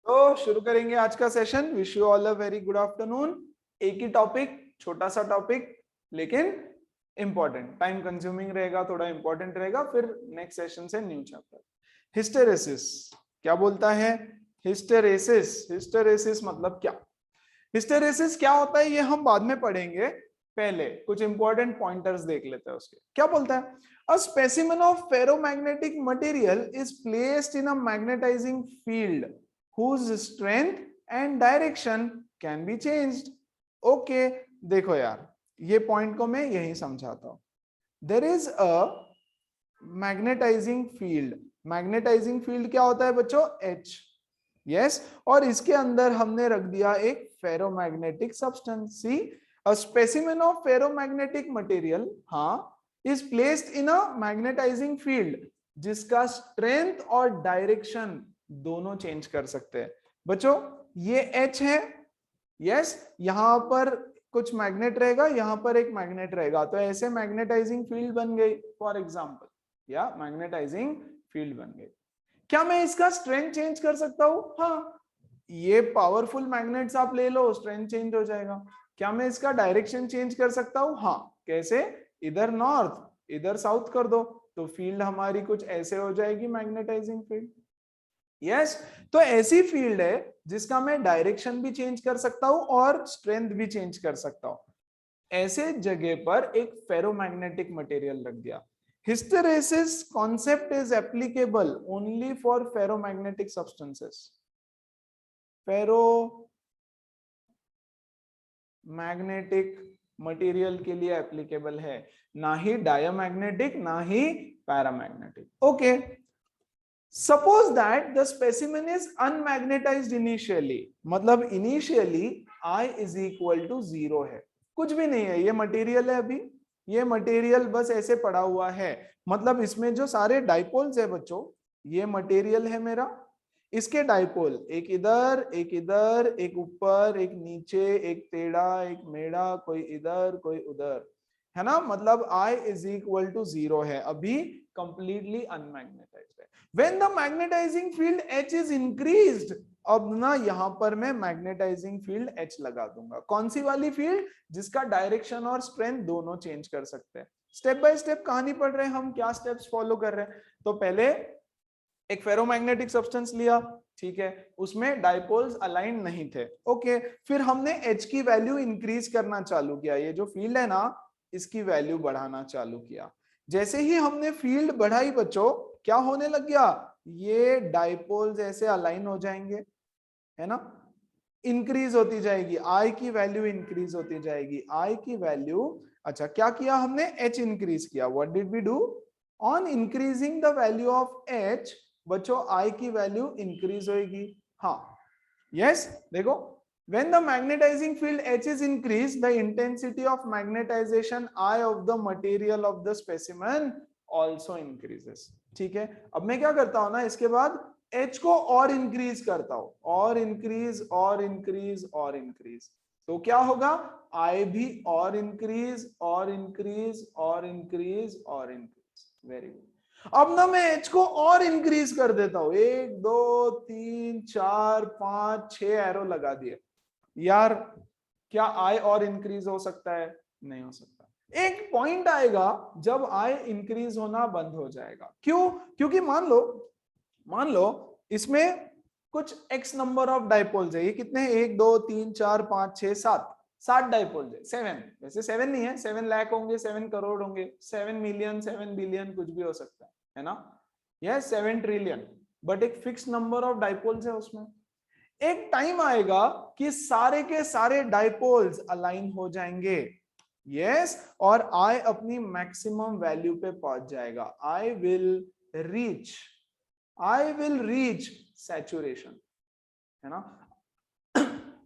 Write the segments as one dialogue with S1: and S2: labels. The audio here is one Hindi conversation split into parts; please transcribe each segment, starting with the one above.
S1: तो शुरू करेंगे आज का session. Wish you all a very good afternoon. एक ही टॉपिक, छोटा सा टॉपिक, लेकिन इंपॉर्टेंट, टाइम कंज्यूमिंग रहेगा, थोड़ा इंपॉर्टेंट रहेगा। फिर नेक्स्ट सेशन से न्यू चैप्टर। हिस्टेरेसिस क्या बोलता है? हिस्टेरेसिस, हिस्टेरेसिस मतलब क्या? हिस्टेरेसिस क्या होता है ये हम बाद में पढ़ेंगे, पहले कुछ इंपॉर्टेंट पॉइंटर्स देख लेते हैं उसके। क्या बोलता है? A specimen of ferromagnetic material is placed in a magnetising field whose strength and direction can be changed. Okay, देखो यार, ये पॉइंट को मैं यही समझाता हूं। There is a magnetising field. Magnetising field क्या होता है बच्चों? H। यस, और इसके अंदर हमने रख दिया एक ferromagnetic substance. See, a specimen of ferromagnetic material, हाँ, is placed in a magnetising field जिसका स्ट्रेंथ और डायरेक्शन दोनों चेंज कर सकते हैं। बच्चों ये H है, यस, यहां पर कुछ मैग्नेट रहेगा, यहां पर एक मैग्नेट रहेगा, तो ऐसे मैग्नेटाइजिंग फील्ड बन गई फॉर एग्जांपल, या मैग्नेटाइजिंग फील्ड बन गई। क्या मैं इसका स्ट्रेंथ चेंज कर सकता हूं? हाँ, ये पावरफुल मैग्नेट्स आप ले लो, स्ट्रेंथ चेंज हो जाएगा। क्या मैं इसका डायरेक्शन चेंज कर सकता हूं? हाँ। कैसे? इधर नॉर्थ इधर साउथ कर दो तो फील्ड हमारी कुछ ऐसे हो जाएगी, मैग्नेटाइजिंग फील्ड। यस, तो ऐसी फील्ड है जिसका मैं डायरेक्शन भी चेंज कर सकता हूं और स्ट्रेंथ भी चेंज कर सकता हूं। ऐसे जगह पर एक फेरोमैग्नेटिक मटेरियल रख दिया। Hysteresis concept is applicable only for ferromagnetic substances. Ferro magnetic material के लिए एप्लीकेबल है, ना ही डायमैग्नेटिक, ना ही paramagnetic. Okay, suppose that the specimen is unmagnetised initially, मतलब initially I is equal to 0 है, कुछ भी नहीं है, ये मटेरियल है अभी, ये मटेरियल बस ऐसे पड़ा हुआ है। मतलब इसमें जो सारे डाइपोल्स है बच्चों, ये मटेरियल है मेरा, इसके डाइपोल एक इधर, एक इधर, एक ऊपर, एक नीचे, एक टेढ़ा, एक मेढ़ा, कोई इधर कोई उधर, है ना। मतलब I इज इक्वल टू 0 है, अभी कंप्लीटली अनमैग्नेटाइज्ड है। When the magnetising field H is increased, अब ना यहां पर मैं मैग्नेटाइजिंग फील्ड H लगा दूंगा। कौन सी वाली फील्ड? जिसका डायरेक्शन और स्ट्रेंथ दोनों चेंज कर सकते हैं। स्टेप बाय स्टेप कहानी पढ़ रहे हैं हम, क्या स्टेप्स फॉलो कर रहे हैं। तो पहले एक फेरोमैग्नेटिक सब्सटेंस लिया, ठीक है, उसमें डाइपोल्स अलाइन नहीं थे। ओके, फिर हमने H की वैल्यू इंक्रीज करना चालू किया, ये जो फील्ड है ना, इसकी वैल्यू बढ़ाना चालू किया। जैसे ही हमने फील्ड बढ़ाई बच्चों, क्या होने लग गया? ये डाइपोल्स ऐसे अलाइन हो जाएंगे, है ना, इंक्रीज होती जाएगी, I की वैल्यू इंक्रीज होती जाएगी, I की वैल्यू। अच्छा, क्या किया हमने? H इंक्रीज किया। What did we do? On increasing the value of H, बच्चों I की वैल्यू इंक्रीज होगी। हाँ, यस, देखो, when the magnetizing field H is increased, the intensity of magnetization I of the material of the specimen also increases। ठीक है, अब मैं क्या करता हूं ना, इसके बाद H को और इंक्रीज करता हूं, और इंक्रीज और इंक्रीज और इंक्रीज, तो क्या होगा? I भी और इंक्रीज और इंक्रीज और इंक्रीज और इंक्रीज। Very good. अब ना मैं H को और इंक्रीज कर देता हूं, 1 2 3 4 5 6 एरो लगा दिए। यार, क्या I और इंक्रीज हो सकता है? नहीं हो सकता। एक पॉइंट आएगा जब I इंक्रीज होना बंद हो जाएगा। क्यों? क्योंकि मान लो इसमें कुछ x नंबर ऑफ डाइपोल्स है। ये कितने हैं? 1 2 3 4 5 6 7, 7 डाइपोल्स है। 7, वैसे 7 नहीं है, 7 लाख होंगे, 7 करोड़ होंगे, 7 मिलियन, 7 बिलियन, कुछ भी हो सकता है ना। यस, 7 ट्रिलियन, बट एक फिक्स नंबर ऑफ डाइपोल्स है उसमें। एक टाइम आएगा कि सारे के सारे डाइपोल्स अलाइन हो जाएंगे, यस, और I अपनी मैक्सिमम वैल्यू पे पहुंच जाएगा। I will reach saturation, है ना।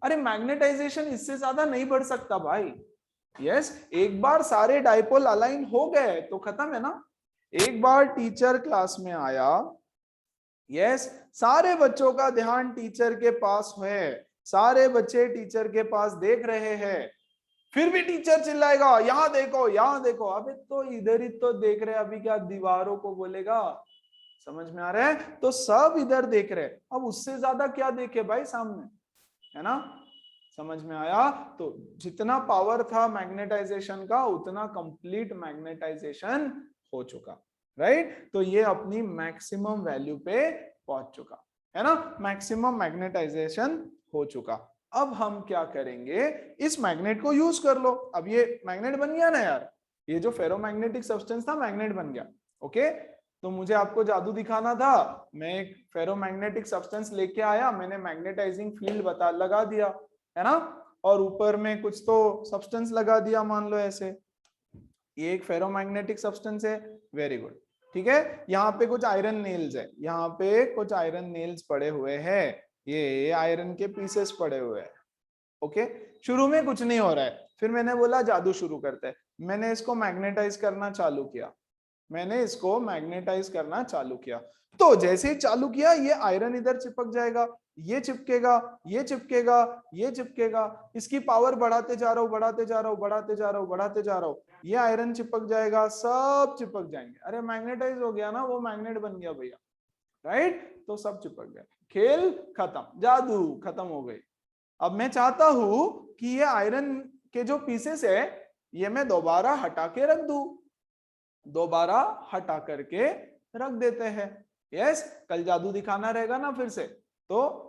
S1: अरे मैग्नेटाइजेशन इससे ज्यादा नहीं बढ़ सकता भाई। यस, एक बार सारे डाइपोल अलाइन हो गए तो खत्म है ना। एक बार टीचर क्लास में आया, यस, सारे बच्चों का ध्यान टीचर के पास है, सारे बच्चे टीचर के पास देख रहे हैं, फिर भी टीचर चिल्लाएगा यहां देखो यहां देखो। अबे तो इधर ही तो देख रहे, अभी क्या दीवारों को बोलेगा? समझ में आ रहा है? तो सब इधर देख रहे हैं, अब उससे ज्यादा क्या देखे भाई सामने, है ना? समझ में आया? तो जितना पावर था मैग्नेटाइजेशन का उतना कंप्लीट मैग्नेटाइजेशन हो चुका, राइट? तो ये अपनी मैक्सिमम वैल्यू पे पहुंच चुका है ना, मैक्सिमम मैग्नेटाइजेशन हो चुका। अब हम क्या करेंगे, इस मैग्नेट को यूज कर लो। अब ये मैग्नेट बन गया ना यार, ये जो फेरोमैग्नेटिक सब्सटेंस था मैग्नेट बन गया। ओके, तो मुझे आपको जादू दिखाना था, मैं एक फेरोमैग्नेटिक सब्सटेंस लेके आया, मैंने मैग्नेटाइजिंग फील्ड लगा दिया, है ना, और ऊपर में कुछ तो सब्सटेंस लगा दिया, मान लो ऐसे, ये एक फेरोमैग्नेटिक सब्सटेंस है। वेरी गुड, ठीक है। यहाँ पे कुछ आयरन नेल्स है, यहाँ पे कुछ आयरन नेल्स पड़े हुए हैं, ये आयरन के पीसेस पड़े हुए हैं। ओके, शुरू में कुछ नहीं हो रहा है, फिर मैंने बोला जादू शुरू करते हैं, मैंने इसको मैग्नेटाइज करना चालू किया, मैंने इसको मैग्नेटाइज करना चालू किया। तो जैसे ही चालू किया, ये आयरन इधर चिपक जाएगा, ये चिपकेगा, ये चिपकेगा, ये चिपकेगा, इसकी पावर बढ़ाते जा रहा हूं, बढ़ाते जा रहा हूं, बढ़ाते जा रहा हूं, बढ़ाते जा रहा हूं, ये आयरन चिपक जाएगा, सब चिपक जाएंगे। अरे मैग्नेटाइज हो गया ना, वो मैग्नेट बन गया भैया, राइट? तो सब चिपक गया, खेल खत्म, जादू खत्म हो गई। अब मैं चाहता हूं कि ये आयरन के जो पीसेस है ये मैं दोबारा हटा के रख दूं, दोबारा हटा करके रख देते हैं। यस, कल जादू दिखाना रहेगा ना फिर से, तो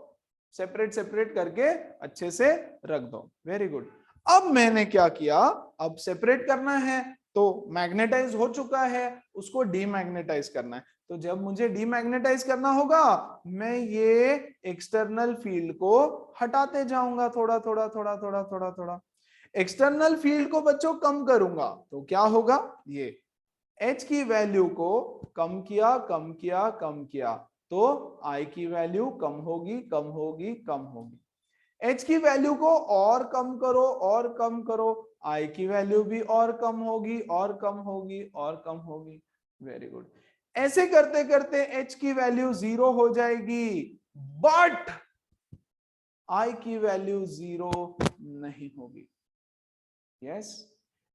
S1: सेपरेट सेपरेट करके अच्छे से रख दो। Very good. अब मैंने क्या किया, अब सेपरेट करना है, तो मैग्नेटाइज हो चुका है, उसको डीमैग्नेटाइज करना है। तो जब मुझे डीमैग्नेटाइज करना होगा, मैं ये एक्सटर्नल फील्ड को हटाते जाऊंगा, थोड़ा थोड़ा थोड़ा थोड़ा थोड़ा थोड़ा। एक्सटर्नल फील्ड को बच्चों कम करूंगा तो क्या होगा, ये H की वैल्यू को कम किया, कम किया, कम किया, तो I की वैल्यू कम होगी, कम होगी, कम होगी। H की वैल्यू को और कम करो, और कम करो, I की वैल्यू भी और कम होगी, और कम होगी, और कम होगी। Very good. ऐसे करते करते H की वैल्यू 0 हो जाएगी, बट I की वैल्यू 0 नहीं होगी। यस,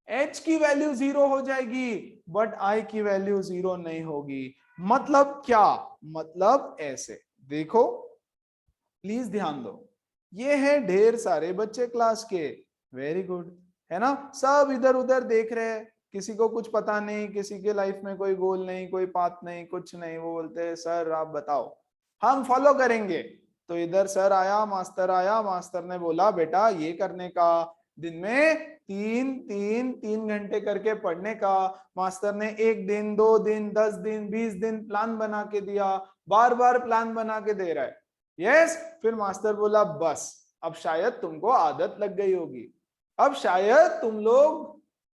S1: H की वैल्यू 0 हो जाएगी, बट I की वैल्यू 0 नहीं होगी। मतलब क्या, मतलब ऐसे देखो, प्लीज ध्यान दो, ये है ढेर सारे बच्चे क्लास के, वेरी गुड, है ना, सब इधर उधर देख रहे हैं, किसी को कुछ पता नहीं, किसी के लाइफ में कोई गोल नहीं, कोई पाथ नहीं, कुछ नहीं, वो बोलते हैं सर आप बताओ, हम फॉलो करेंगे। तो इधर सर आया, मास्टर ने बोला बेटा ये करने का, दिन में 3 घंटे करके पढ़ने का। मास्टर ने 1 दिन, 2 दिन, 10 दिन, 20 दिन प्लान बना के दिया, बार बार प्लान बना के दे रहा है। यस, फिर मास्टर बोला बस अब शायद तुमको आदत लग गई होगी, अब शायद तुम लोग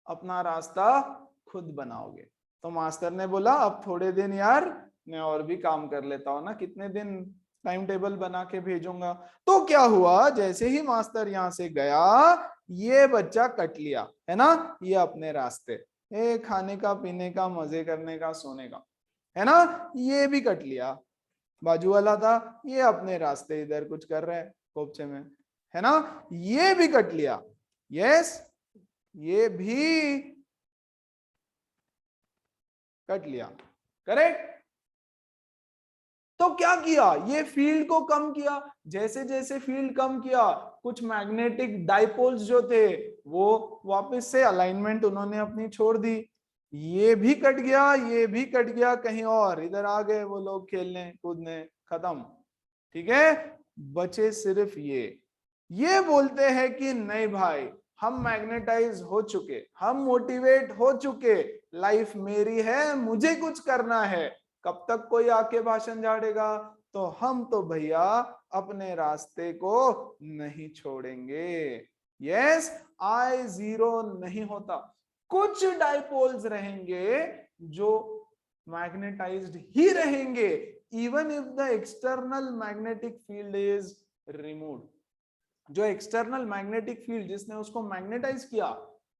S1: अपना रास्ता खुद बनाओगे। तो मास्टर ने बोला अब थोड़े दिन यार मैं और भी काम कर लेता हूं ना, कितने दिन टाइम टेबल बना के भेजूंगा। तो क्या हुआ, जैसे ही मास्टर यहां से गया, ये बच्चा कट लिया, है ना, ये अपने रास्ते, खाने का, पीने का, मजे करने का, सोने का, है ना, ये भी कट लिया। बाजू वाला था, ये अपने रास्ते इधर कुछ कर रहा है कोपचे में, है ना, ये भी कट लिया। यस, ये भी कट लिया, करेक्ट। तो क्या किया, ये फील्ड को कम किया, जैसे जैसे फील्ड कम किया, कुछ मैग्नेटिक डाइपोल्स जो थे वो वापस से अलाइनमेंट उन्होंने अपनी छोड़ दी, ये भी कट गया, ये भी कट गया, कहीं और इधर आ गए वो लोग खेलने कूदने, खत्म। ठीक है, बचे सिर्फ ये बोलते हैं कि नहीं भाई हम मैग्नेटाइज हो चुके, हम मोटिवेट हो चुके, लाइफ मेरी है, मुझे कुछ करना है, कब तक कोई आके भाषण झाड़ेगा, तो हम तो भैया अपने रास्ते को नहीं छोड़ेंगे। यस, I 0 नहीं होता, कुछ डाइपोल्स रहेंगे जो मैग्नेटाइज्ड ही रहेंगे, even if the external magnetic field is removed. जो एक्सटर्नल मैग्नेटिक फील्ड जिसने उसको मैग्नेटाइज किया,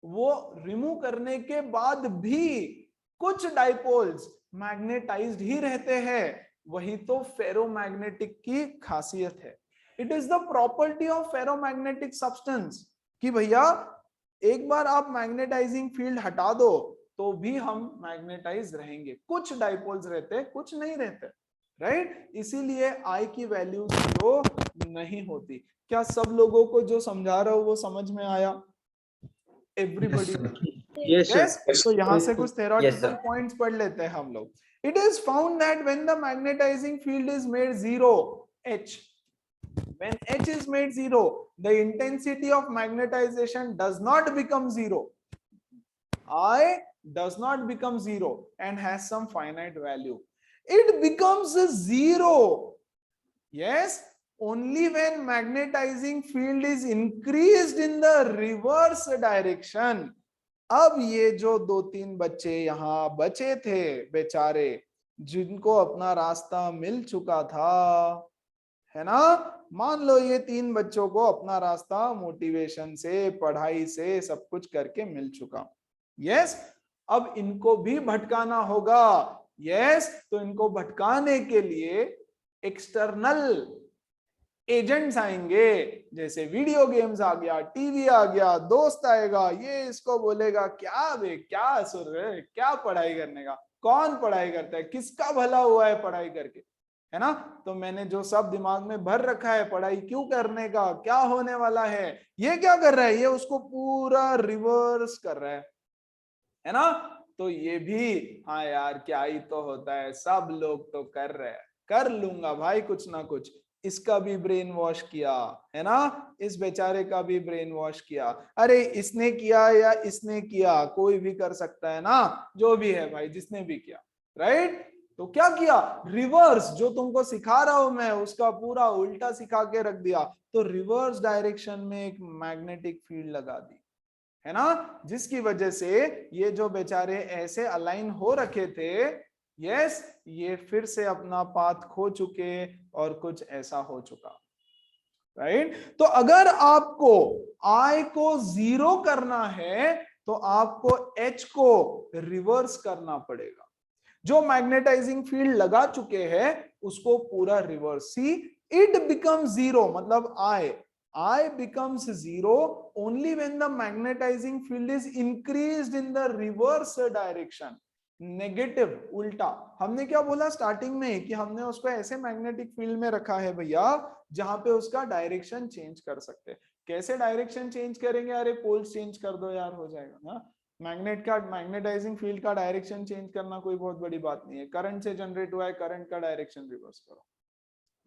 S1: वो रिमूव करने के बाद भी कुछ डाइपोल्स मैग्नेटाइज्ड ही रहते हैं। वही तो फेरोमैग्नेटिक की खासियत है। It is the property of ferromagnetic substance कि भैया एक बार आप मैग्नेटाइजिंग फील्ड हटा दो तो भी हम मैग्नेटाइज रहेंगे। कुछ डाइपोल्स रहते, कुछ नहीं रहते, राइट। इसीलिए आई की वैल्यू 0 नहीं होती। क्या सब लोगों को जो समझा रहा हूं वो समझ में आया? एवरीबॉडी?
S2: Yes
S1: yes.
S2: सर।
S1: तो यहां से कुछ
S2: यस
S1: थ्योरेटिकल
S2: सर।
S1: पॉइंट्स पढ़ लेते हैं हम लोग। It is found that when the magnetising field is made 0 H, when H is made 0, the intensity of magnetization does not become 0. I does not become 0 and has some finite value. It becomes 0, yes, only when magnetizing field is increased in the reverse direction. अब ये जो 2-3 बच्चे यहाँ बचे थे बेचारे, जिनको अपना रास्ता मिल चुका था, है ना, मान लो ये 3 बच्चों को अपना रास्ता मोटिवेशन से, पढ़ाई से, सब कुछ करके मिल चुका। यस, अब इनको भी भटकाना होगा। यस, तो इनको भटकाने के लिए एक्सटर्नल एजेंट्स आएंगे, जैसे वीडियो गेम्स आ गया, टीवी आ गया, दोस्त आएगा, ये इसको बोलेगा क्या बे, क्या असुर है, क्या पढ़ाई करने का, कौन पढ़ाई करता है, किसका भला हुआ है पढ़ाई करके, है ना। तो मैंने जो सब दिमाग में भर रखा है पढ़ाई क्यों करने का, क्या होने वाला है, ये क्या कर रहा है, ये उसको पूरा रिवर्स कर रहा है ना। तो ये भी, हाँ यार क्या ही तो होता है, सब लोग तो कर रहे हैं, कर लूंगा भाई कुछ ना कुछ। इसका भी ब्रेन वॉश किया, है ना, इस बेचारे का भी ब्रेन वॉश किया। अरे इसने किया या इसने किया, कोई भी कर सकता है ना, जो भी है भाई, जिसने भी किया, राइट। तो क्या किया, रिवर्स, जो तुमको सिखा रहा हूं मैं उसका पूरा उल्टा सिखा के रख दिया। तो रिवर्स डायरेक्शन में एक मैग्नेटिक फील्ड लगा दी, है ना, जिसकी वजह से ये जो बेचारे ऐसे अलाइन हो रखे थे, यस, ये फिर से अपना पाथ खो चुके और कुछ ऐसा हो चुका, राइट। तो अगर आपको I को 0 करना है तो आपको H को रिवर्स करना पड़ेगा। जो मैग्नेटाइजिंग फील्ड लगा चुके हैं उसको पूरा रिवर्स। सी, इट बिकम्स 0, मतलब I becomes 0 only when the magnetizing field is increased in the reverse direction. Negative, उल्टा। हमने क्या बोला स्टार्टिंग में कि हमने उसको ऐसे मैग्नेटिक फील्ड में रखा है भैया जहां पे उसका डायरेक्शन चेंज कर सकते हैं। कैसे डायरेक्शन चेंज करेंगे, अरे पोल्स चेंज कर दो यार, हो जाएगा ना। मैग्नेटाइजिंग फील्ड का डायरेक्शन चेंज करना कोई बहुत बड़ी बात नहीं है, करंट से जनरेट हुआ है, करंट का डायरेक्शन रिवर्स करो,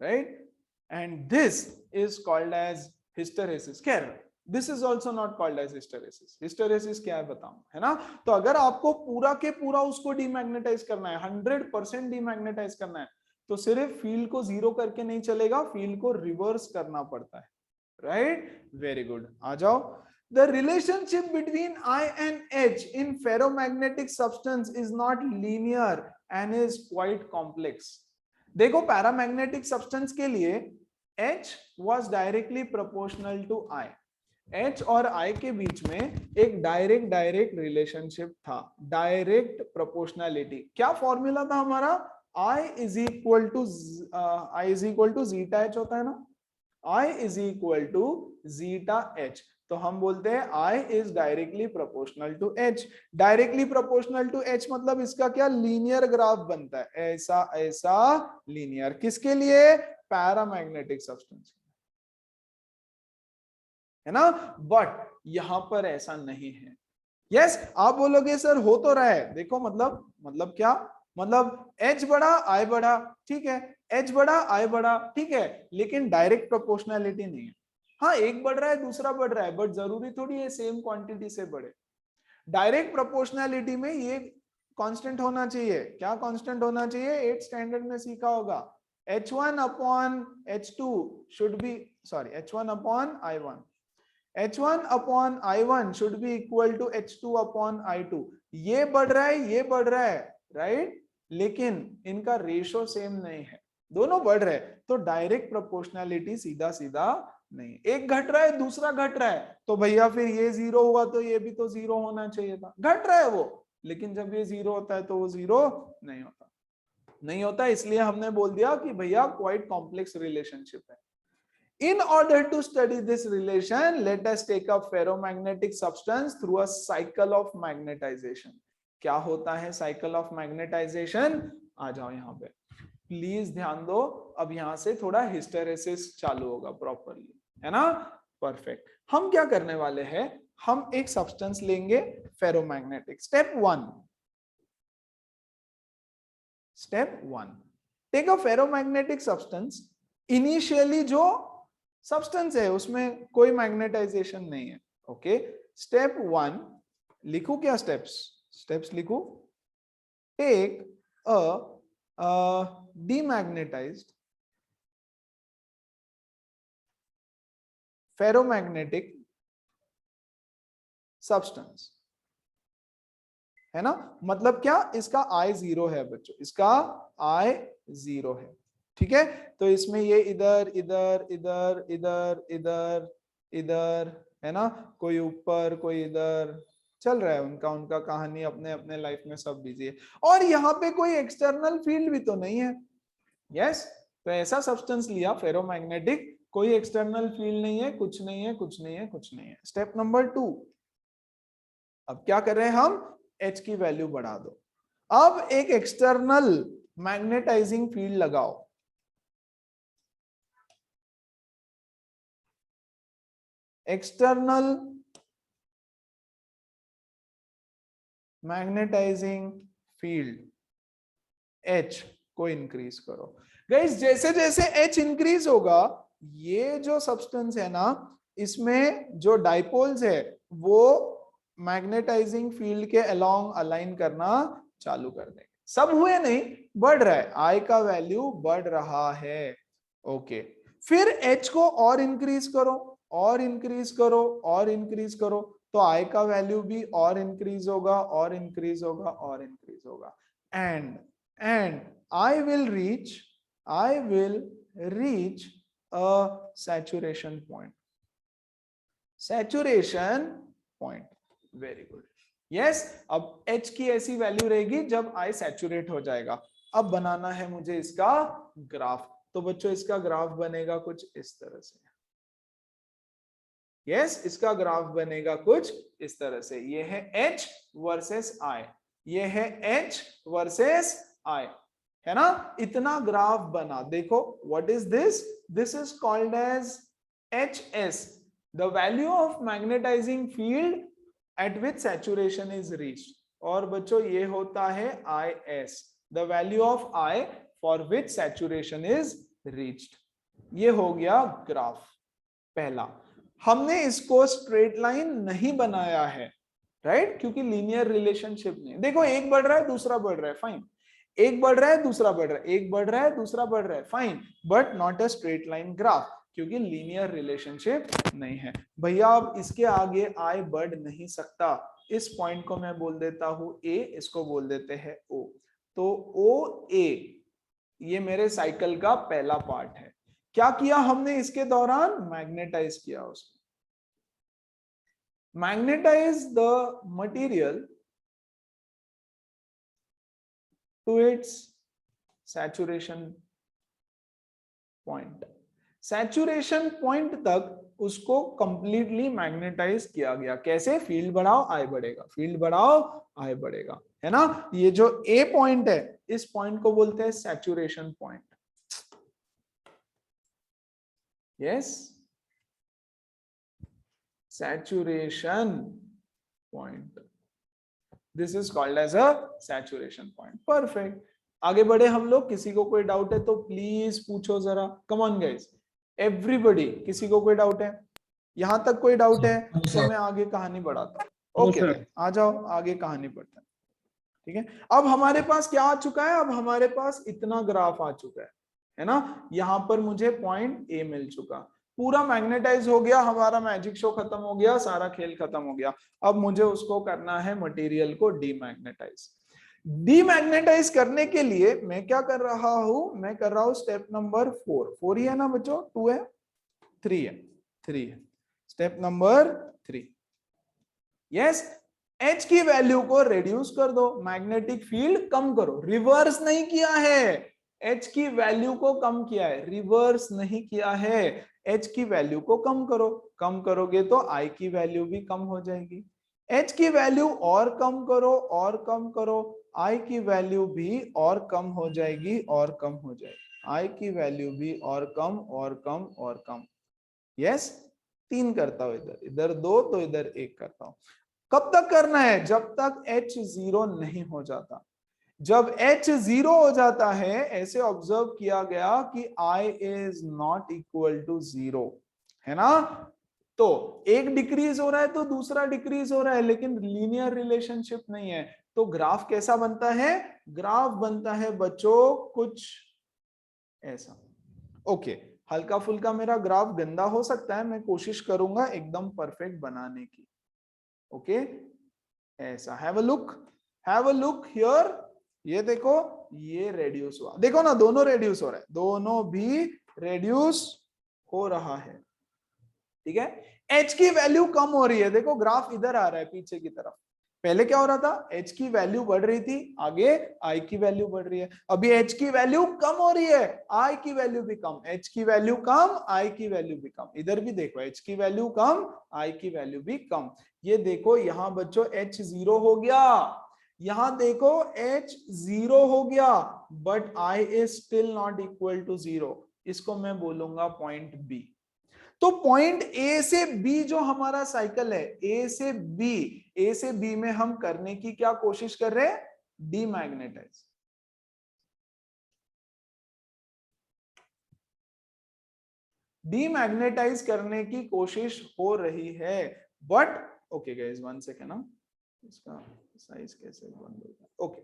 S1: right. And this is called as hysteresis. खैर, this is also not called as hysteresis. Hysteresis क्या है बताऊं, है ना। तो अगर आपको पूरा के पूरा उसको डीमैग्नेटाइज करना है, 100% डीमैग्नेटाइज करना है, तो सिर्फ फील्ड को 0 करके नहीं चलेगा, फील्ड को रिवर्स करना पड़ता है, राइट। वेरी गुड, आ जाओ। The relationship between I and H in ferromagnetic substance is not linear and is quite complex. देखो, पैरामैग्नेटिक सब्सटेंस के लिए H was directly proportional to I. H और I के बीच में एक डायरेक्ट रिलेशनशिप था, डायरेक्ट प्रोपोर्शनलिटी। क्या फॉर्मूला था हमारा, I is equal to zeta H होता है ना, I is equal to zeta H। तो हम बोलते हैं I is directly proportional to H। Directly proportional to H मतलब इसका क्या, लीनियर ग्राफ बनता है, ऐसा ऐसा लीनियर। किसके लिए, पैरामैग्नेटिक सब्सटेंस, है ना। बट यहां पर ऐसा नहीं है। यस, आप बोलोगे सर हो तो रहा है, देखो मतलब क्या, मतलब H बड़ा I बड़ा, ठीक है, H बड़ा I बड़ा, ठीक है, लेकिन डायरेक्ट प्रोपोर्शनलिटी नहीं है। हाँ, एक बढ़ रहा है दूसरा बढ़ रहा है, बट जरूरी थोड़ी है सेम क्वांटिटी से बढ़े। डायरेक्ट प्रोपोर्शनलिटी में ये कांस्टेंट होना चाहिए। क्या कांस्टेंट होना चाहिए, 8th स्टैंडर्ड में सीखा होगा, H1 upon H2 should be, sorry, H1 upon I1, H1 upon I1 should be equal to H2 upon I2। ये बढ़ रहा है, ये बढ़ रहा है, राइट, लेकिन इनका रेशो सेम नहीं है, दोनों बढ़ रहे हैं। तो डायरेक्ट प्रोपोर्शनलिटी सीधा सीधा नहीं, एक घट रहा है दूसरा घट रहा है, तो भैया फिर ये 0 हुआ तो ये भी तो 0 होना चाहिए था। घट रहा है वो, लेकिन जब ये 0 होता है तो वो 0 नहीं होता, इसलिए हमने बोल दिया कि भैया क्वाइट कॉम्प्लेक्स रिलेशनशिप है। In order to study this relation, let us take a ferromagnetic substance through a cycle of magnetization. क्या होता है साइकिल ऑफ मैग्नेटाइजेशन? आ जाओ यहाँ पे, प्लीज ध्यान दो। अब यहाँ से थोड़ा हिस्टेरेसिस चालू होगा प्रॉपरली, है ना? परफेक्ट। हम क्या करने वाले हैं, हम एक सब्सटेंस लेंगे ferromagnetic. Step one, take a ferromagnetic substance. Initially जो सब्सटेंस है उसमें कोई मैग्नेटाइजेशन नहीं है। ओके, स्टेप वन लिखू क्या? स्टेप्स लिखू। टेक अ डीमैग्नेटाइज्ड फेरोमैग्नेटिक सब्सटेंस, है ना? मतलब क्या, इसका I 0 है बच्चों, इसका I 0 है। ठीक है, तो इसमें ये इधर इधर इधर इधर इधर इधर, है ना? कोई ऊपर कोई इधर, चल रहा है उनका उनका कहानी, अपने अपने लाइफ में सब बिजी है। और यहाँ पे कोई एक्सटर्नल फील्ड भी तो नहीं है। यस, तो ऐसा सब्सटेंस लिया फेरोमैग्नेटिक, कोई एक्सटर्नल फील्ड नहीं है, कुछ नहीं है, कुछ नहीं है, कुछ नहीं है। स्टेप नंबर 2, अब क्या कर रहे हैं हम, H की वैल्यू बढ़ा दो। अब एक एक्सटर्नल मैग्नेटाइजिंग फील्ड लगाओ। एक्सटर्नल मैग्नेटाइजिंग फील्ड H को इंक्रीज करो। गाइस, जैसे जैसे H इंक्रीज होगा, ये जो सब्सटेंस है ना, इसमें जो डाइपोल्स है वो मैग्नेटाइजिंग फील्ड के अलोंग अलाइन करना चालू कर देंगे। सब हुए नहीं, बढ़ रहा है, I का वैल्यू बढ़ रहा है। ओके, फिर H को और इंक्रीज करो, और इंक्रीज करो, और इंक्रीज करो, तो I का वैल्यू भी और इंक्रीज होगा, और इंक्रीज होगा, और इंक्रीज होगा। And I will reach a saturation point. Saturation point. Very good. Yes, अब H की ऐसी वैल्यू रहेगी जब I सैचुरेट हो जाएगा। अब बनाना है मुझे इसका ग्राफ। तो बच्चों, इसका ग्राफ बनेगा कुछ इस तरह से। यस, इसका ग्राफ बनेगा कुछ इस तरह से। ये है H वर्सेस I, ये है H वर्सेस I, है ना? इतना ग्राफ बना। देखो, what is this? This is called as HS, the value of magnetising field at which saturation is reached. और बच्चों, ये होता है IS, the value of I for which saturation is reached. ये हो गया ग्राफ पहला। हमने इसको स्ट्रेट लाइन नहीं बनाया है, राइट? क्योंकि लीनियर रिलेशनशिप नहीं। देखो, एक बढ़ रहा है दूसरा बढ़ रहा है, फाइन। एक बढ़ रहा है दूसरा बढ़ रहा है, एक बढ़ रहा है दूसरा बढ़ रहा है, fine, but not a straight line graph, क्योंकि लीनियर रिलेशनशिप नहीं है। भैया, अब इसके आगे I बढ़ नहीं सकता। इस पॉइंट को मैं बोल देता हूं A, इसको बोल देते हैं O। तो OA ये मेरे साइकिल का पहला पार्ट है। क्या किया हमने इसके दौरान? मैग्नेटाइज किया उसको। Magnetise the material to its saturation point. Saturation point तक उसको कंप्लीटली मैग्नेटाइज किया गया। कैसे? फील्ड बढ़ाओ I बढ़ेगा, फील्ड बढ़ाओ I बढ़ेगा, है ना? ये जो A पॉइंट है, इस पॉइंट को बोलते हैं saturation point. Yes, saturation point, this is called as a saturation point. Perfect. आगे बढ़े हम लोग। किसी को कोई डाउट है तो प्लीज पूछो जरा। कम ऑन गाइस, एवरीबॉडी, किसी को कोई डाउट है? यहां तक कोई डाउट है तो मैं आगे कहानी बढ़ाता हूं। ओके, आ जाओ आगे कहानी बढ़ते हैं। ठीक है, अब हमारे पास क्या आ चुका है? अब हमारे पास इतना ग्राफ आ चुका है ना? यहां पर मुझे पॉइंट A मिल चुका, पूरा मैग्नेटाइज हो गया, हमारा मैजिक शो खत्म हो गया, सारा खेल खत्म हो गया। अब मुझे उसको करना है, मटेरियल को डीमैग्नेटाइज। डीमैग्नेटाइज करने के लिए मैं क्या कर रहा हूं? मैं कर रहा हूं स्टेप नंबर 4 ही है ना बच्चों? 2 है, 3 है, 3 है। स्टेप नंबर 3, यस, H की वैल्यू को रिड्यूस कर दो, मैग्नेटिक फील्ड कम करो। रिवर्स नहीं किया है, H की वैल्यू को कम किया है, रिवर्स नहीं किया है। H की वैल्यू को कम करो, कम करोगे तो I की वैल्यू भी कम हो जाएगी। H की वैल्यू और कम करो और कम करो, I की वैल्यू भी और कम हो जाएगी और कम हो जाएगी, I की वैल्यू भी और कम और कम और कम। यस, 3 करता हूं, इधर इधर 2 तो इधर 1 करता हूं। कब तक करना है? जब तक H 0 नहीं हो जाता। जब H 0 हो जाता है, ऐसे ऑब्जर्व किया गया कि I is not equal to 0, है ना, तो एक डिक्रीज हो रहा है तो दूसरा डिक्रीज हो रहा है, लेकिन लीनियर रिलेशनशिप नहीं है। तो ग्राफ कैसा बनता है? ग्राफ बनता है बच्चों कुछ ऐसा। ओके, हल्का फुल्का मेरा ग्राफ गंदा हो सकता है, मैं कोशिश करूंगा एकदम परफेक्ट बनाने की। ओके, ऐसा। Have a look, have a look here. ये देखो, ये रेड्यूस हुआ, देखो ना, दोनों रेड्यूस हो रहा है, दोनों भी रेड्यूस हो रहा है। ठीक है, H की वैल्यू कम हो रही है, देखो ग्राफ इधर आ रहा है पीछे की तरफ। पहले क्या हो रहा था? H की वैल्यू बढ़ रही थी, आगे I की वैल्यू बढ़ रही है। अभी H की वैल्यू कम हो रही है, I की वैल्यू भी कम, H की वैल्यू कम, I की वैल्यू भी कम। इधर भी देखो, H की वैल्यू कम, I की वैल्यू भी कम। ये देखो यहां बच्चों H 0 हो गया, यहां देखो H 0 हो गया, but I is still not equal to 0। इसको मैं बोलूंगा पॉइंट B। तो पॉइंट ए से बी जो हमारा साइकिल है, ए से बी, ए से बी में हम करने की क्या कोशिश कर रहे हैं? डीमैग्नेटाइज। डीमैग्नेटाइज करने की कोशिश हो रही है, बट ओके गाइस, 1 सेकेंड ना, इसका साइज कैसे बंद होगा। ओके,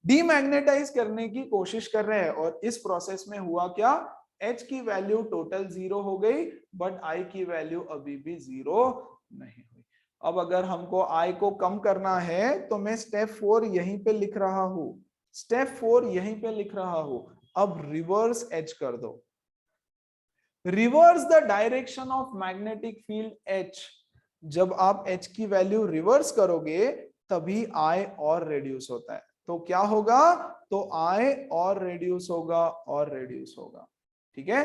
S1: डीमैग्नेटाइज करने की कोशिश कर रहे हैं, और इस प्रोसेस में हुआ क्या? H की वैल्यू टोटल 0 हो गई, बट I की वैल्यू अभी भी 0 नहीं हुई। अब अगर हमको I को कम करना है तो मैं स्टेप 4 यहीं पे लिख रहा हूं, स्टेप 4 यहीं पे लिख रहा हूं। अब रिवर्स H कर दो, reverse the direction of magnetic field H। जब आप H की वैल्यू रिवर्स करोगे तभी I और रेड्यूस होता है। तो क्या होगा? तो I और रेड्यूस होगा और रेड्यूस होगा। ठीक है,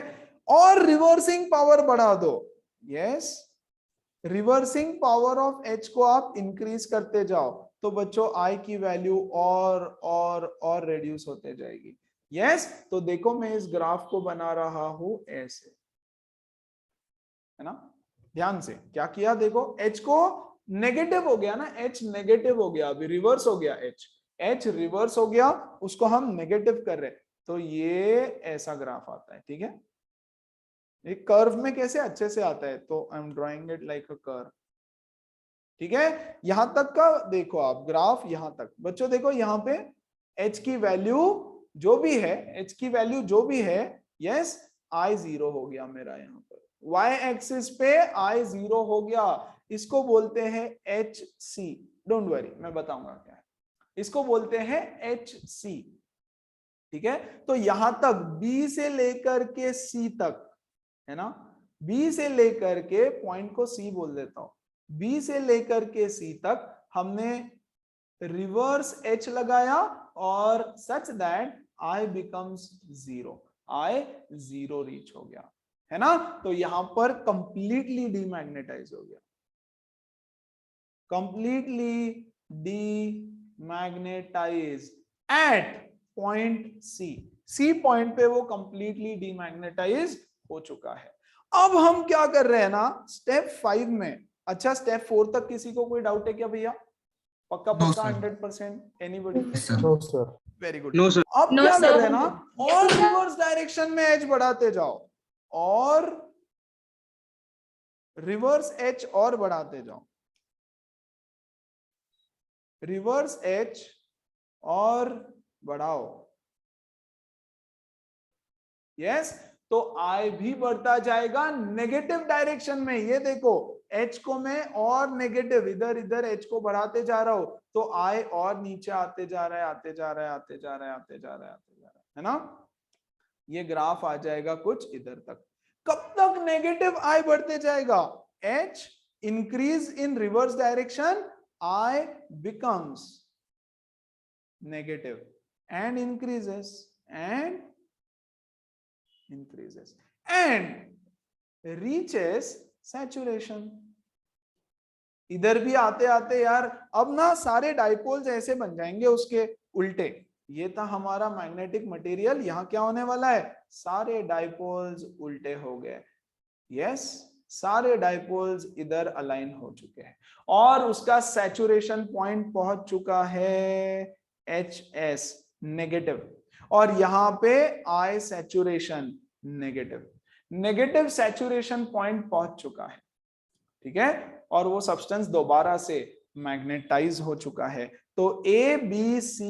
S1: और रिवर्सिंग पावर बढ़ा दो। Yes, reversing power of H को आप इंक्रीज करते जाओ तो बच्चों I की वैल्यू और रेड्यूस होते जाएगी। यस, तो देखो मैं इस ग्राफ को बना रहा हूं ऐसे, है ना, ध्यान से क्या किया देखो, H को नेगेटिव हो गया ना, H नेगेटिव हो गया, अभी रिवर्स हो गया H रिवर्स हो गया, उसको हम नेगेटिव कर रहे, तो ये ऐसा ग्राफ आता है। ठीक है, एक कर्व में कैसे अच्छे से आता है, तो I am drawing it like a curve. ठीक है, यहां तक का देखो आप ग्राफ, यहां तक बच्चों देखो, यहां पे H की वैल्यू जो भी है, H की वैल्यू जो भी है, यस, I 0 हो गया मेरा यहाँ पर, Y एक्सिस पे I 0 हो गया, इसको बोलते हैं HC। डोंट वरी, मैं बताऊंगा क्या है, इसको बोलते हैं HC। ठीक है, तो यहां तक B से लेकर के C तक, है ना, B से लेकर के पॉइंट को C बोल देता हूं, B से लेकर के C तक हमने रिवर्स H लगाया, और such that I becomes 0, I 0 reach हो गया, है ना। तो यहां पर कंप्लीटली डीमैग्नेटाइज हो गया, completely demagnetise at point C point पे वो कंप्लीटली डीमैग्नेटाइज हो चुका है। अब हम क्या कर रहे हैं ना, स्टेप 5 में, अच्छा स्टेप 4 तक किसी को कोई डाउट है क्या भैया? पक्का
S2: नो
S1: पक्का
S2: sir.
S1: 100%? Anybody?
S2: Yes sir.
S3: No sir.
S1: Very good.
S2: No sir.
S1: अब क्या कर रहे हैं ना, और रिवर्स डायरेक्शन में एच बढ़ाते जाओ, और रिवर्स एच और बढ़ाते जाओ, रिवर्स एच और बढ़ाओ। यस, तो आई भी बढ़ता जाएगा नेगेटिव डायरेक्शन में। ये देखो, एच को मैं और नेगेटिव, इधर इधर एच को बढ़ाते जा रहा हूं, तो आई और नीचे आते जा रहा है, आते जा रहा है, आते जा रहा है, आते जा रहा है, आते जा रहा है ना। ये ग्राफ आ जाएगा कुछ इधर तक। कब तक नेगेटिव आई बढ़ते जाएगा? H increase in reverse direction, I becomes negative and increases and reaches saturation. इधर भी आते आते यार अब ना सारे डाइपोल्स ऐसे बन जाएंगे उसके उल्टे। ये था हमारा मैग्नेटिक मटेरियल, यहाँ क्या होने वाला है, सारे डाइपोल्स उल्टे हो गए। यस, सारे डाइपोल्स इधर अलाइन हो चुके हैं और उसका सैचुरेशन पॉइंट पहुंच चुका है HS नेगेटिव, और यहां पे I saturation negative, negative saturation point पहुंच चुका है। ठीक है, और वो सब्सटेंस दोबारा से मैग्नेटाइज हो चुका है। तो ABC,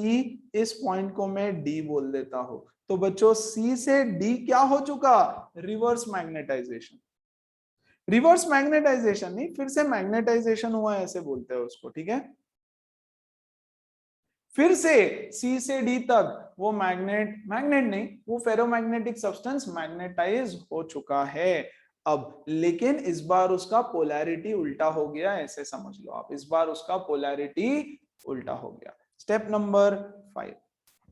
S1: इस पॉइंट को मैं D बोल देता हूं। तो बच्चों C से D क्या हो चुका, रिवर्स मैग्नेटाइजेशन। रिवर्स मैग्नेटाइजेशन नहीं, फिर से मैग्नेटाइजेशन हुआ ऐसे बोलते हैं उसको। ठीक है, फिर से C से D तक वो मैग्नेट नहीं, वो फेरोमैग्नेटिक सब्सटेंस मैग्नेटाइज हो चुका है अब। लेकिन इस बार उसका पोलैरिटी उल्टा हो गया, ऐसे समझ लो आप, इस बार उसका पोलैरिटी उल्टा हो गया। स्टेप नंबर 5,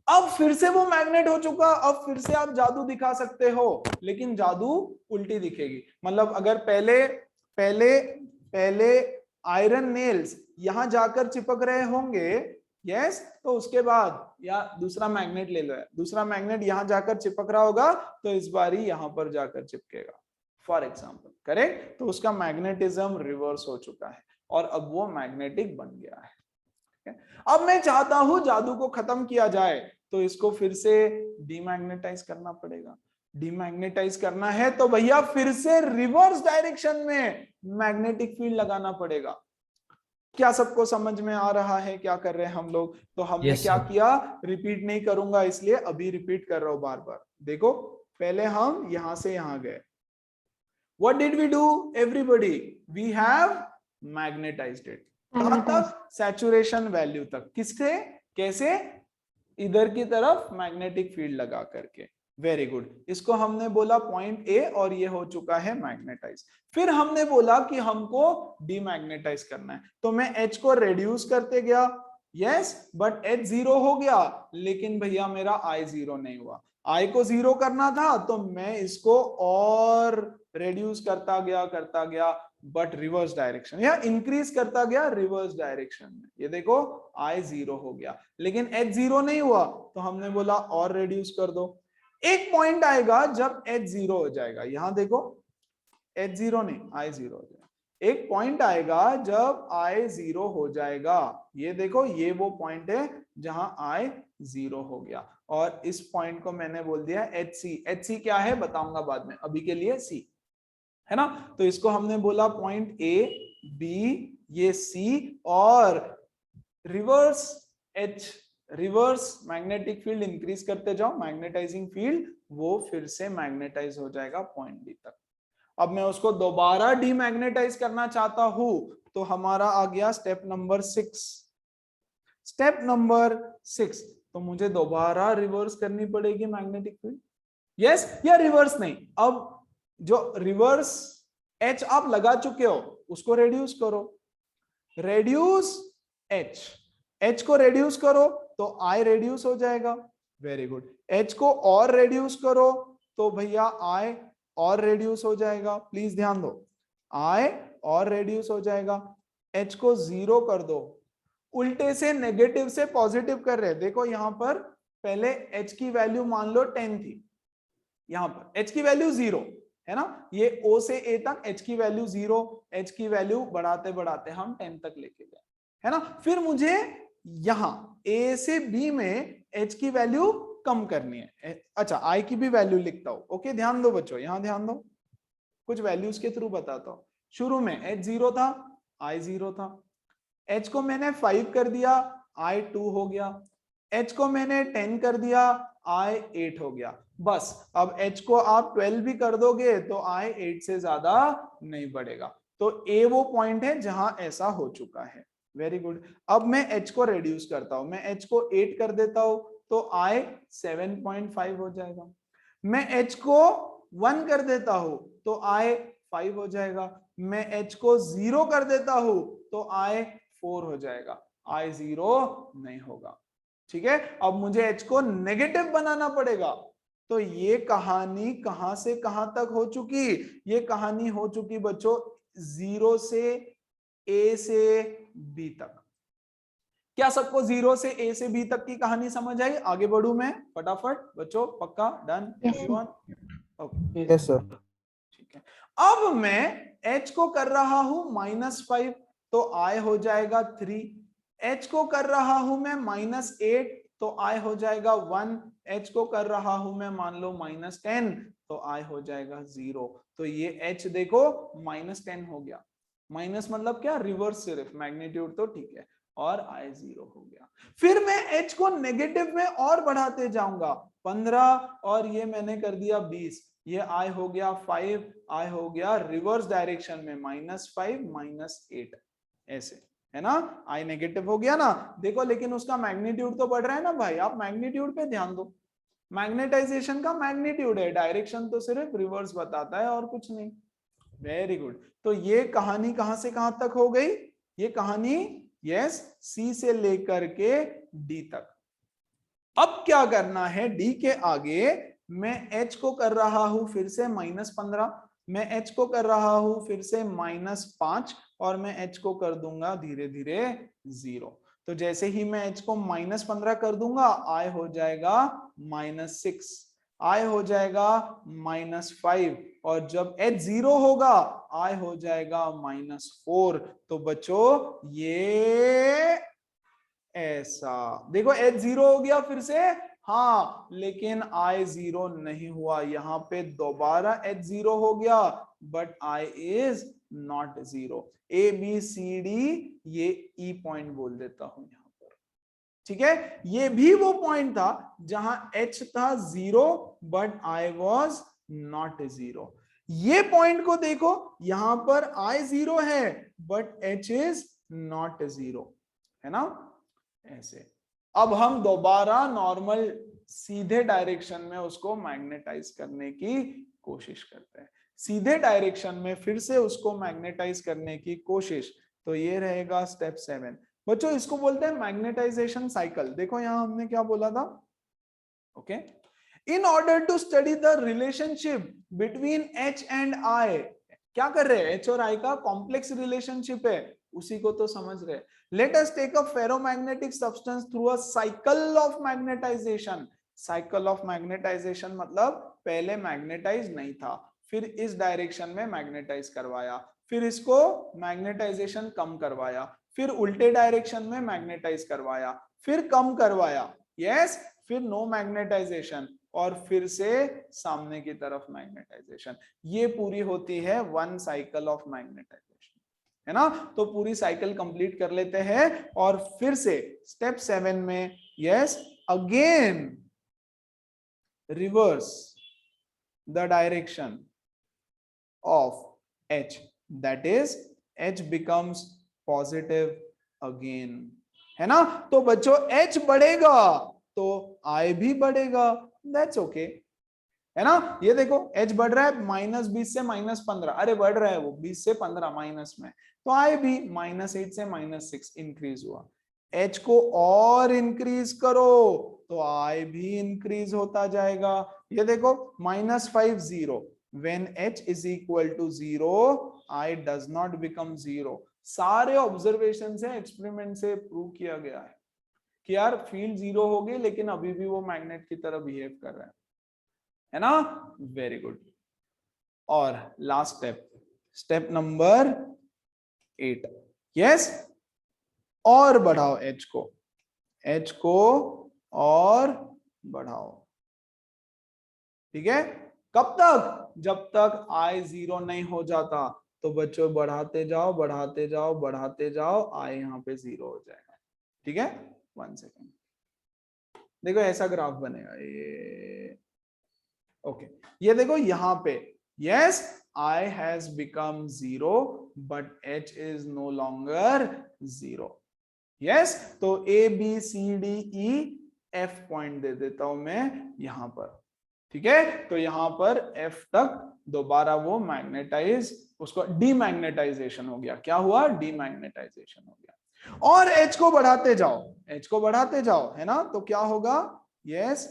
S1: अब फिर से वो मैग्नेट हो चुका, अब फिर से आप जादू दिखा सकते हो, लेकिन जादू उल्टी दिखेगी। मतलब अगर पहले पहले पहले आयरन नेल्स यहां जाकर चिपक रहे होंगे, यस, तो उसके बाद या दूसरा मैग्नेट ले लो, दूसरा मैग्नेट यहां जाकर चिपक रहा होगा, तो इस बार ही यहां पर जाकर चिपकेगा, फॉर एग्जाम्पल, करेक्ट। तो उसका मैग्नेटिज्म रिवर्स हो चुका है और अब वो मैग्नेटिक बन गया है। अब मैं चाहता हूं जादू को खत्म किया जाए, तो इसको फिर से डीमैग्नेटाइज करना पड़ेगा। डीमैग्नेटाइज करना है तो भैया फिर से रिवर्स डायरेक्शन में मैग्नेटिक फील्ड लगाना पड़ेगा। क्या सबको समझ में आ रहा है क्या कर रहे हैं हम लोग? तो हमने
S2: यस
S1: क्या
S2: सर।
S1: किया, रिपीट नहीं करूंगा इसलिए अभी रिपीट कर रहा हूं बार बार। देखो, पहले हम यहां से यहां गए, what did we do everybody, we have magnetized it। कहां तक, सैचुरेशन वैल्यू तक। किससे, कैसे, इधर की तरफ मैग्नेटिक फील्ड लगा करके। वेरी गुड, इसको हमने बोला पॉइंट ए और ये हो चुका है मैग्नेटाइज। फिर हमने बोला कि हमको डीमैग्नेटाइज करना है, तो मैं H को रेड्यूस करते गया, यस, बट H जीरो हो गया, लेकिन भैया मेरा I जीरो नहीं हुआ। I को जीरो करना था तो मैं इसको और रेड्यूस करता गया बट रिवर्स डायरेक्शन, या इंक्रीज करता गया रिवर्स डायरेक्शन में। ये देखो I जीरो हो गया, लेकिन H जीरो नहीं हुआ, तो हमने बोला और रेड्यूस कर दो। एक पॉइंट आएगा जब H जीरो हो जाएगा, यहां देखो H जीरो नहीं, I जीरो हो जाएगा। एक पॉइंट आएगा जब I जीरो हो जाएगा, ये देखो ये वो पॉइंट है जहां I जीरो हो गया, और इस पॉइंट को मैंने बोल दिया HC। HC क्या है बताऊंगा बाद में, अभी के लिए C है ना। तो इसको हमने बोला पॉइंट A B, ये C, और reverse H, reverse magnetic field increase करते जाओ, मैग्नेटाइजिंग फील्ड वो फिर से मैग्नेटाइज हो जाएगा पॉइंट D तक। अब मैं उसको दोबारा डीमैग्नेटाइज करना चाहता हूं, तो हमारा आ गया स्टेप नंबर 6। स्टेप नंबर 6, तो मुझे दोबारा रिवर्स करनी पड़ेगी मैग्नेटिक फील्ड, यस, या रिवर्स नहीं, अब जो रिवर्स H आप लगा चुके हो उसको रेड्यूस करो, रेड्यूस H को रेड्यूस करो तो I रेड्यूस हो जाएगा। वेरी गुड, H को और रेड्यूस करो तो भैया I और रेड्यूस हो जाएगा। प्लीज ध्यान दो, I और रेड्यूस हो जाएगा। H को जीरो कर दो, उल्टे से नेगेटिव से पॉजिटिव कर रहे, देखो यहां पर पहले H की वैल्यू मान लो 10 थी, यहां पर H की वैल्यू 0 है ना, ये O से A तक H की वैल्यू 0, H की वैल्यू बढ़ाते बढ़ाते हम 10 तक लेके गए, है ना। फिर मुझे यहां A से B में H की वैल्यू कम करनी है। अच्छा, I की भी वैल्यू लिखता हूं, ओके, ध्यान दो बच्चों, यहां ध्यान दो, कुछ वैल्यूज के थ्रू बताता हूं। शुरू में H 0 था, I 0 था, H को मैंने 5 कर दिया, I 2 हो गया, H को मैंने 10 कर दिया, I 8 हो गया। बस अब H को आप 12 भी कर दोगे तो I 8 से ज्यादा नहीं बढ़ेगा। तो A वो पॉइंट है जहां ऐसा हो चुका है। वेरी गुड, अब मैं H को रेड्यूस करता हूं, मैं H को 8 कर देता हूं तो I 7.5 हो जाएगा। मैं H को 1 कर देता हूं तो I 5 हो जाएगा। मैं H को 0 कर देता हूं तो I 4 हो जाएगा, I 0 नहीं होगा। ठीक है, अब मुझे H को नेगेटिव बनाना पड़ेगा। तो ये कहानी कहां से कहां तक हो चुकी, ये कहानी हो चुकी बच्चों 0 से ए से बी तक। क्या सबको 0 से ए से बी तक की कहानी समझ आई? आगे बढ़ू मैं फटाफट बच्चों, पक्का? Done everyone? Okay
S2: yes sir.
S1: ठीक है। अब मैं h को कर रहा हूं -5 तो I हो जाएगा 3। h को कर रहा हूं मैं -8 तो I हो जाएगा 1। h को कर रहा हूं मैं मान लो -10 तो I हो जाएगा 0। तो ये h देखो -10 हो गया। माइनस मतलब क्या? रिवर्स, सिर्फ मैग्नीट्यूड तो ठीक है, और I 0 हो गया। फिर मैं h को नेगेटिव में और बढ़ाते जाऊंगा, 15 और ये मैंने कर दिया 20, ये I हो गया 5, I हो गया रिवर्स डायरेक्शन में -5 -8, ऐसे है ना। I नेगेटिव हो गया ना, देखो लेकिन उसका मैग्नीट्यूड तो बढ़ रहा है ना भाई। आप मैग्नीट्यूड पे ध्यान दो, मैग्नेटाइजेशन का मैग्नीट्यूड है, डायरेक्शन तो सिर्फ रिवर्स बताता है और कुछ नहीं। Very good. तो ये कहानी कहां से कहां तक हो गई? ये कहानी यस सी से लेकर के डी तक। अब क्या करना है? डी के आगे मैं h को कर रहा हूं फिर से -15, मैं h को कर रहा हूं फिर से -5 और मैं h को कर दूंगा धीरे धीरे 0। तो जैसे ही मैं h को -15 कर दूंगा I हो जाएगा -6, I हो जाएगा -5 और जब h 0 होगा I हो जाएगा -4। तो बच्चों ये ऐसा देखो h 0 हो गया फिर से, हाँ, लेकिन I 0 नहीं हुआ, यहाँ पे दोबारा h 0 हो गया but I is not 0। A B C D ये E पॉइंट बोल देता हूं यहाँ पर, ठीक है। ये भी वो पॉइंट था जहां h था 0 बट I वॉज नॉट 0। ये पॉइंट को देखो, यहां पर I 0 है बट h इज नॉट 0, है ना, ऐसे। अब हम दोबारा नॉर्मल सीधे डायरेक्शन में उसको मैग्नेटाइज करने की कोशिश करते हैं, सीधे डायरेक्शन में फिर से उसको मैग्नेटाइज करने की कोशिश। तो ये रहेगा स्टेप 7। बच्चों इसको बोलते हैं मैग्नेटाइजेशन साइकिल। देखो यहां हमने क्या बोला था, okay, in order to study the relationship between H and I। क्या कर रहे हैं? H और I का कॉम्प्लेक्स रिलेशनशिप है, उसी को तो समझ रहे। Let us take a ferromagnetic substance through a cycle of magnetisation. Cycle of magnetisation मतलब पहले मैग्नेटाइज नहीं था, फिर इस डायरेक्शन में मैग्नेटाइज करवाया, फिर इसको मैग्नेटाइजेशन कम करवाया, फिर उल्टे डायरेक्शन में मैग्नेटाइज करवाया, फिर कम करवाया, यस, फिर नो मैग्नेटाइजेशन और फिर से सामने की तरफ मैग्नेटाइजेशन। ये पूरी होती है वन साइकिल ऑफ मैग्नेटाइजेशन, है ना। तो पूरी साइकिल कंप्लीट कर लेते हैं और फिर से स्टेप 7 में yes again reverse the direction of H, that is H becomes positive again, है ना। तो बच्चों H बढ़ेगा तो I भी बढ़ेगा, that's okay, है ना। ये देखो H बढ़ रहा है -20 से -15, अरे बढ़ रहा है वो 20 से 15 माइनस में, तो I भी -8 से -6 इंक्रीज हुआ। H को और इंक्रीज करो तो I भी इंक्रीज होता जाएगा। ये देखो -5 0, when H is equal to 0 I does not become 0। सारे ऑब्जर्वेशन से एक्सपेरिमेंट से प्रूव किया गया है कि यार फील्ड 0 हो गई लेकिन अभी भी वो मैग्नेट की तरह बिहेव कर रहा है ना। Very good. और last step, step number 8, yes, और बढ़ाओ H को और बढ़ाओ, ठीक है। कब तक? जब तक I 0 नहीं हो जाता। तो बच्चों बढ़ाते जाओ बढ़ाते जाओ बढ़ाते जाओ, I यहाँ पे 0 हो जाएगा, ठीक है। 1 सेकेंड, देखो ऐसा ग्राफ बनेगा ये, ओके। ये देखो यहाँ पे yes I has become 0 but H is no longer 0, yes. तो A B C D E F point दे देता हूं मैं यहां पर, ठीक है। तो यहां पर F तक दोबारा वो मैग्नेटाइज, उसको डीमैग्नेटाइजेशन हो गया। क्या हुआ? डीमैग्नेटाइजेशन हो गया। और H को बढ़ाते जाओ, H को बढ़ाते जाओ, है ना। तो क्या होगा? यस,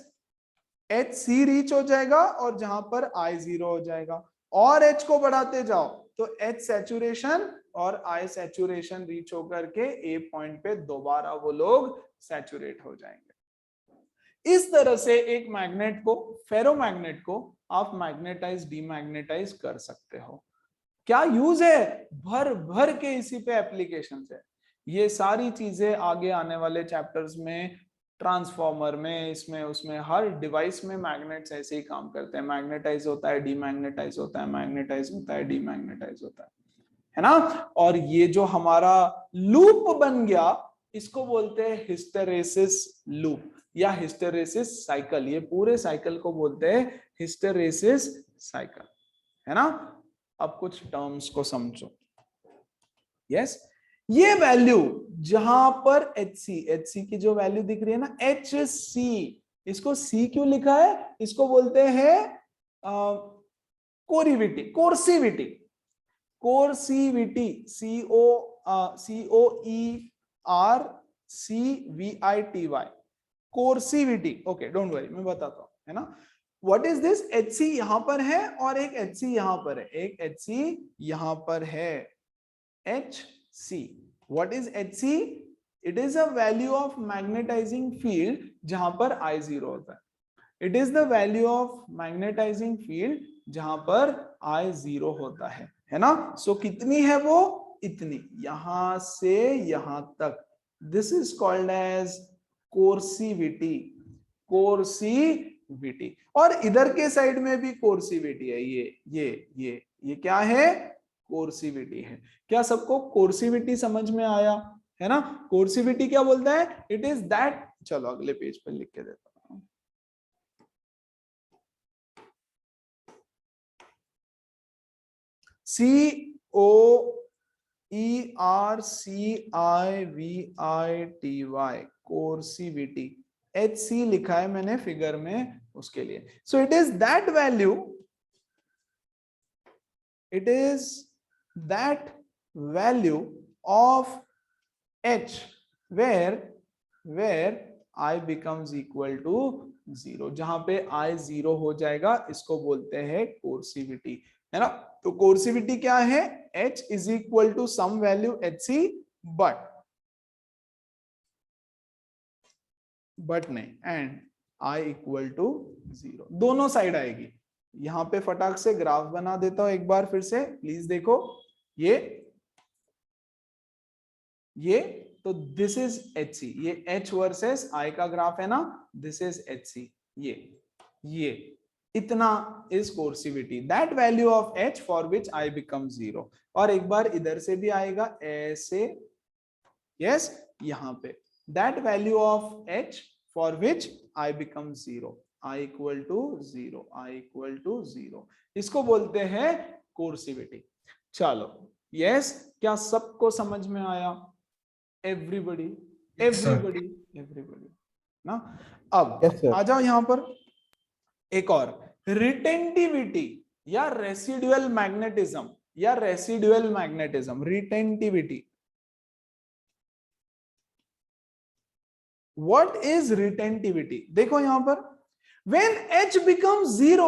S1: H C रीच हो जाएगा और जहां पर I 0 हो जाएगा। और H को बढ़ाते जाओ तो H सैचुरेशन और I सैचुरेशन रीच होकर के A पॉइंट पे दोबारा वो लोग सैचुरेट हो जाएंगे। इस तरह से एक मैग्नेट को, फेरोमैग्नेट को आप मैग्नेटाइज डीमैग्नेटाइज कर सकते हो। क्या यूज है? भर भर के इसी पे एप्लीकेशन है। ये सारी चीजें आगे आने वाले चैप्टर्स में, ट्रांसफॉर्मर में, इसमें उसमें, हर डिवाइस में मैग्नेट्स ऐसे ही काम करते हैं। मैग्नेटाइज होता है, डीमैग्नेटाइज होता है, मैग्नेटाइज होता है, डीमैग्नेटाइज होता है ना। और ये जो हमारा लूप बन गया, इसको बोलते हैं हिस्टेरेसिस लूप या हिस्टेरेसिस साइकिल। ये पूरे साइकिल को बोलते हैं हिस्टेरेसिस साइकिल, है ना। अब कुछ टर्म्स को समझो। यस, ये वैल्यू जहां पर HC की जो वैल्यू दिख रही है ना, HC, इसको C क्यों लिखा है? इसको बोलते हैं coercivity, coercivity, coercivity, CORCVITY, coercivity. Okay, don't worry, मैं बताता हूं, है ना। What is this? HC यहां पर है और एक HC यहां पर है, एक HC यहां पर है, HC। What is HC? It is a value of magnetising field जहां पर I0 होता है। It is the value of magnetising field जहां पर I0 होता है ना। सो कितनी है वो? इतनी, यहां से यहां तक। This is called as coercivity, coercivity. और इधर के साइड में भी कोर्सिविटी है, ये क्या है? कोर्सिविटी है। क्या सबको कोर्सिविटी समझ में आया? है ना। कोर्सिविटी क्या बोलता है? इट इज दैट, चलो अगले पेज पर लिख के देता हूं। COERCIVITY, कोर्सिविटी। HC लिखा है मैंने फिगर में उसके लिए। So it is that value, it is that value of H where I becomes equal to 0, जहां पे I 0 हो जाएगा, इसको बोलते हैं कोर्सिविटी, है ना। तो कोर्सिविटी क्या है? H is equal to some value HC, but नहीं, and I equal to 0, दोनों साइड आएगी। यहां पे फटाक से ग्राफ बना देता हूं एक बार फिर से, प्लीज देखो। ये तो दिस इज HC, ये H वर्सेस I का ग्राफ है ना, दिस इज HC। ये इतना is कोर्सिविटी, that value of H for which I become 0। और एक बार इधर से भी आएगा ऐसे, यस, यहां पे that value of H for which I become 0, I equal to 0, I equal to 0, इसको बोलते हैं कोर्सिविटी। चलो, यस, क्या सबको समझ में आया? एवरीबडी, एवरीबडी, एवरीबडी ना। अब आ जाओ यहां पर एक और, रिटेंटिविटी या रेसिडुअल मैग्नेटिज्म, या residual magnetism, retentivity. What is retentivity? देखो यहां पर, when H becomes 0,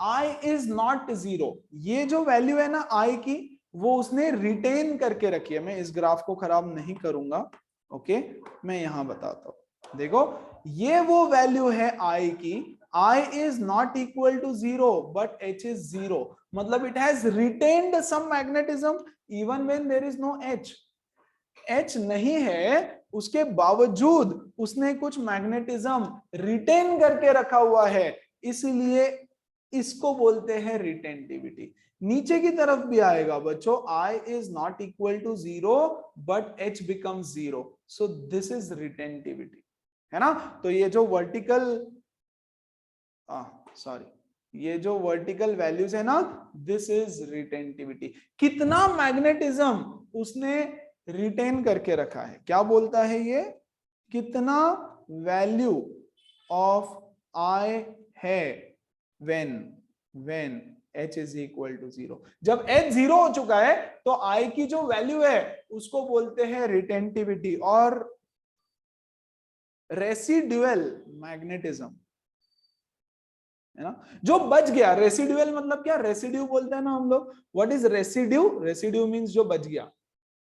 S1: I is not 0। ये जो वैल्यू है ना I की, वो उसने रिटेन करके रखी है। मैं इस ग्राफ को खराब नहीं करूंगा, ओके, मैं यहां बताता हूं। देखो, ये वो वैल्यू है I की, I is not equal to 0 but H is 0, मतलब it has retained some magnetism even when there is no H। H नहीं है, उसके बावजूद उसने कुछ मैग्नेटिज्म रिटेन करके रखा हुआ है, इसलिए इसको बोलते हैं रिटेंटिविटी। नीचे की तरफ भी आएगा बच्चों, I is not equal to 0 but H becomes 0, so this is retentivity, है ना। तो ये जो वर्टिकल, सॉरी, ये जो वर्टिकल वैल्यूज है ना, दिस इज रिटेंटिविटी। कितना मैग्नेटिज्म उसने रिटेन करके रखा है, क्या बोलता है ये? कितना वैल्यू ऑफ I है when H is equal to 0। जब H 0 हो चुका है तो I की जो वैल्यू है उसको बोलते हैं रिटेंटिविटी। और रेसिडुअल मैग्नेटिज्म, है ना। जो बच गया, रेसिड्यूअल मतलब क्या, रेसिड्यू बोलते हैं ना हम लोग। What is residue? Residue means जो बच गया,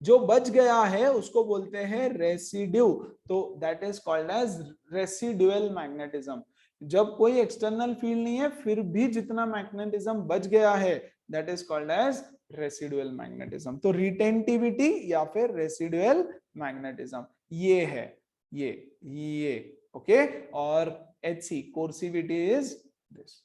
S1: जो बच गया है उसको बोलते हैं रेसिड्यू। तो that is called as residual magnetism. जब कोई एक्सटर्नल फील्ड नहीं है फिर भी जितना मैग्नेटिज्म बच गया है, that is called as residual magnetism. तो रिटेंटिविटी या फिर रेसिडुअल मैग्नेटिज्म ये है, ये ओके। और HC कोर्सिविटी इज दिस।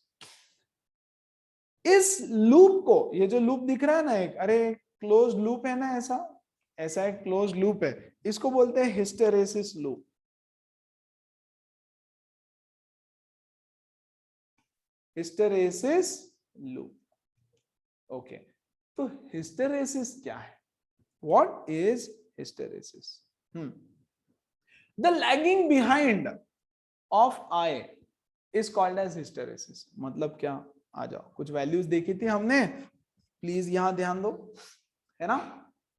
S1: इस लूप को, ये जो लूप दिख रहा है ना एक, अरे क्लोज लूप है ना, ऐसा ऐसा एक क्लोज लूप है, इसको बोलते हैं hysteresis loop. Hysteresis loop okay. तो हिस्टेरेसिस क्या है? What is hysteresis? The lagging behind of I is called as hysteresis. मतलब क्या? आ जाओ, कुछ वैल्यूज देखी थी हमने, प्लीज यहां ध्यान दो, है ना।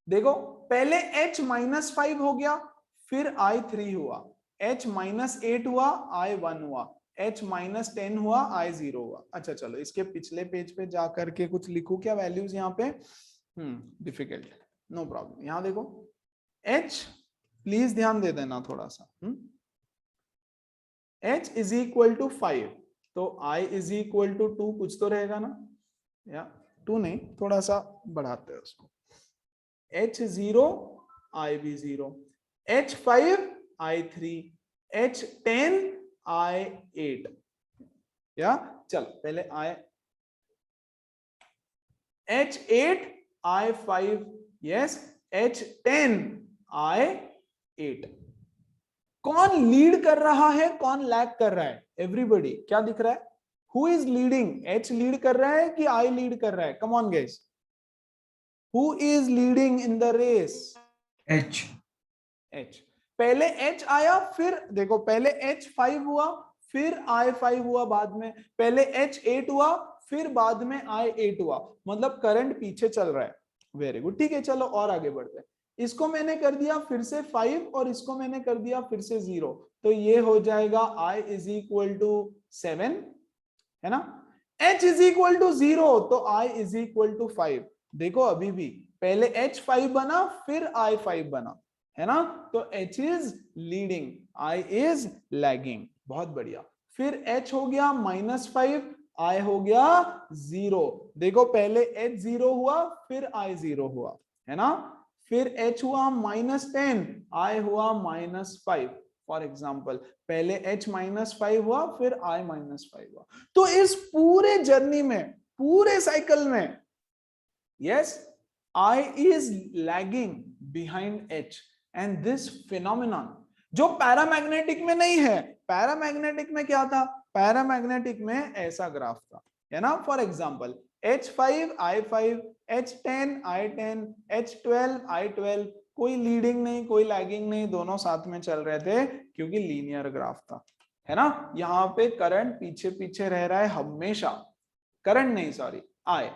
S1: देखो पहले H-5 हो गया, फिर I3 हुआ, H-8 हुआ, I1 हुआ, H-10 हुआ, I0 हुआ। अच्छा चलो इसके पिछले पेज पे जाकर के कुछ लिखू क्या वैल्यूज यहाँ पे? Difficult, no problem. यहां देखो H, प्लीज ध्यान दे देना थोड़ा सा। H इज इक्वल टू 5, तो I इज इक्वल टू 2 कुछ तो रहेगा ना, या 2 नहीं, थोड़ा सा बढ़ाते हैं उसको। H0 I0, H5 I3, H10 I8। या चल पहले H8 I5, yes, H10 I8। कौन लीड कर रहा है, कौन लैग कर रहा है? एवरीबॉडी, क्या दिख रहा है? Who is leading? H lead कर रहा है कि I लीड कर रहा है? Come on guys, who is leading in the race?
S2: H।
S1: पहले H आया, फिर देखो पहले H5 हुआ, फिर I5 हुआ बाद में, पहले H8 हुआ, फिर बाद में I8 हुआ, मतलब करंट पीछे चल रहा है। वेरी गुड, ठीक है, चलो और आगे बढ़ते हैं। इसको मैंने कर दिया फिर से 5 और इसको मैंने कर दिया फिर से 0, तो ये हो जाएगा I इज इक्वल टू 7, है ना। H इज इक्वल टू 0 तो I इज इक्वल टू 5। देखो अभी भी पहले H5 बना फिर I5 बना, है ना। तो H is leading, I is lagging. बहुत बढ़िया। फिर H हो गया -5, I हो गया 0। देखो पहले H 0 हुआ फिर I 0 हुआ, है ना। फिर H हुआ -10, I हुआ -5 फॉर एग्जाम्पल। पहले H-5 हुआ फिर I-5 हुआ। तो इस पूरे जर्नी में, पूरे साइकिल में, yes, I is lagging behind H and this phenomenon जो पैरामैग्नेटिक में नहीं है। पैरामैग्नेटिक में क्या था? पैरामैग्नेटिक में ऐसा ग्राफ था, है ना। For example H5 I5, H10 I10, H12 I12, कोई लीडिंग नहीं कोई लैगिंग नहीं, दोनों साथ में चल रहे थे क्योंकि लीनियर ग्राफ था, है ना। यहाँ पे करंट पीछे पीछे रह रहा है हमेशा, करंट नहीं सॉरी I,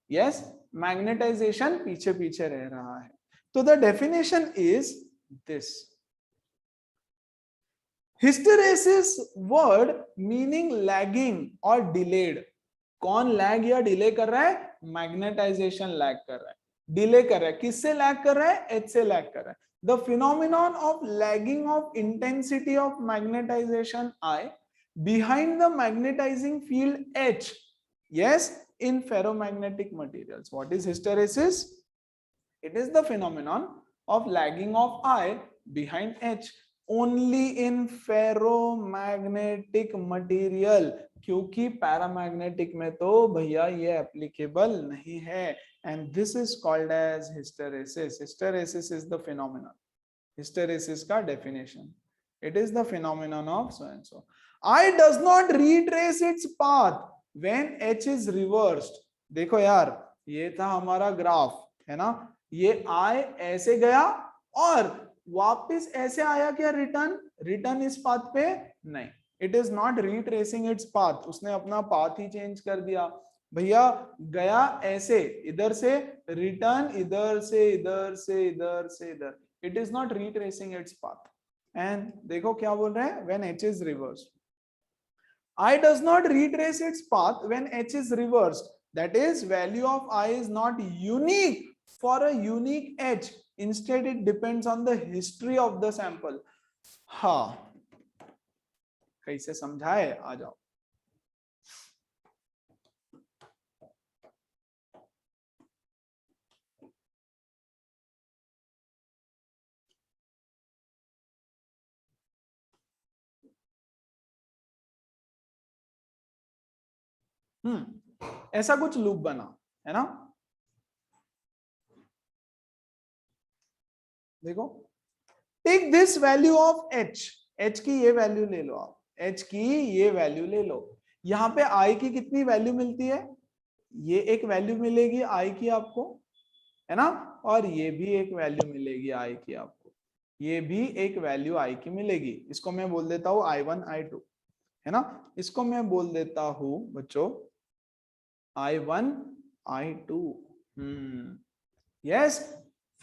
S1: यस, मैग्नेटाइजेशन पीछे पीछे रह रहा है। तो the definition is this. Hysteresis word meaning lagging और डिलेड। कौन लैग या डिले कर रहा है? मैग्नेटाइजेशन लैग कर रहा है, डिले कर रहा है। किससे लैग कर रहा है? H से लैग कर रहा है। The phenomenon of lagging of intensity of magnetization I behind the magnetizing field H, yes, in ferromagnetic materials. What is hysteresis? It is the phenomenon of lagging of I behind H only in ferromagnetic material, क्योंकि पैरामैग्नेटिक में तो भैया ये एप्लीकेबल नहीं है। And this is called as hysteresis. Hysteresis is the phenomenon. Hysteresis का definition, it is the phenomenon of so and so. I does not retrace its path when H is reversed. देखो यार, ये था हमारा ग्राफ, है ना। ये I ऐसे गया और वापस ऐसे आया क्या? रिटर्न, रिटर्न इस पाथ पे नहीं। It is not retracing its path, उसने अपना पाथ ही चेंज कर दिया भैया। गया ऐसे, इधर से रिटर्न, इधर से इधर से इधर से इधर। It is not retracing its path. And देखो क्या बोल रहे हैं, when H is reverse I does not retrace its path when h is reversed. That is, value of I is not unique for a unique h. Instead, it depends on the history of the sample. हाँ, कैसे समझाए? आ जाओ. ऐसा कुछ लूप बना, है ना? देखो, take this value of h. h की ये वैल्यू ले लो आप, h की ये वैल्यू ले लो. यहाँ पे i की कितनी वैल्यू मिलती है? ये एक वैल्यू मिलेगी i की आपको, है ना? और ये भी एक वैल्यू मिलेगी i की आपको, ये भी एक वैल्यू i की मिलेगी. इसको मैं बोल देता हूँ i1 i2, है ना? इसको मैं बोल देता हूँ बच्चों i1 i2. Yes,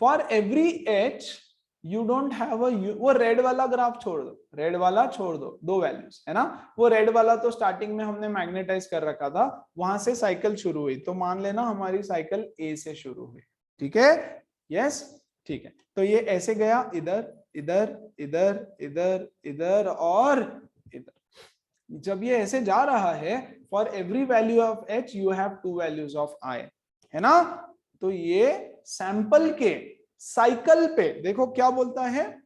S1: for every h you don't have a, वो रेड वाला ग्राफ छोड़ दो, रेड वाला छोड़ दो, दो वैल्यूज, है ना? वो रेड वाला तो स्टार्टिंग में हमने मैग्नेटाइज कर रखा था, वहां से साइकिल शुरू हुई, तो मान लेना हमारी साइकिल ए से शुरू हुई. ठीक है? यस, ठीक है. तो ये ऐसे गया, इधर इधर इधर इधर इधर और इधर. जब ये ऐसे जा रहा है, for every value of h you have to values of i, है ना? तो ये सैंपल के साइकिल पे देखो क्या बोलता है,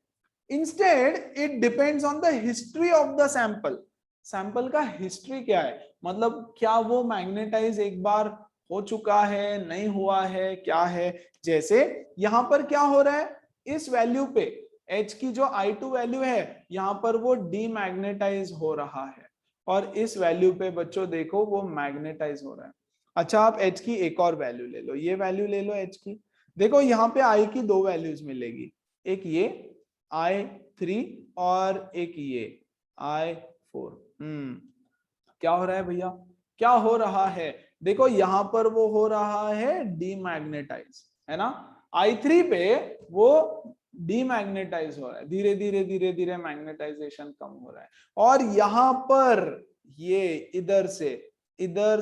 S1: instead it depends on the history of the sample. Sample का हिस्ट्री क्या है, मतलब क्या वो मैग्नेटाइज एक बार हो चुका है, नहीं हुआ है, क्या है? जैसे यहां पर क्या हो रहा है, इस वैल्यू पे h की जो i2 वैल्यू है, यहां पर वो डीमैग्नेटाइज हो रहा है, और इस वैल्यू पे बच्चों देखो वो मैग्नेटाइज हो रहा है. अच्छा, आप h की एक और वैल्यू ले लो, ये वैल्यू ले लो h की. देखो यहाँ पे i की दो वैल्यूज मिलेगी, एक ये i3 और एक ये i4. क्या हो रहा है भैया, क्या हो रहा है? देखो यहाँ पर वो हो रहा है डीमैग्नेटाइज, है ना? i3 पे वो डीमैग्नेटाइज हो रहा है, धीरे धीरे धीरे धीरे मैग्नेटाइजेशन कम हो रहा है. और यहाँ पर ये इधर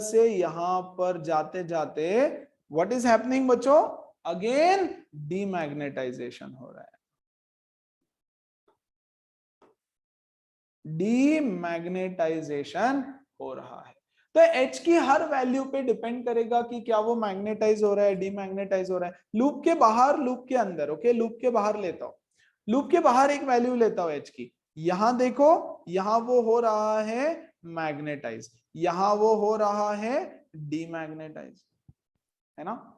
S1: से यहाँ पर जाते जाते व्हाट इज हैपनिंग बच्चों, अगेन डीमैग्नेटाइजेशन हो रहा है, डीमैग्नेटाइजेशन हो रहा है. तो h की हर वैल्यू पे डिपेंड करेगा कि क्या वो मैग्नेटाइज हो रहा है, डीमैग्नेटाइज हो रहा है. लूप के बाहर, लूप के अंदर, ओके, लूप के बाहर लेता हूं, लूप के बाहर एक वैल्यू लेता हूं h की. यहां देखो, यहां वो हो रहा है मैग्नेटाइज, यहां वो हो रहा है डीमैग्नेटाइज, है ना?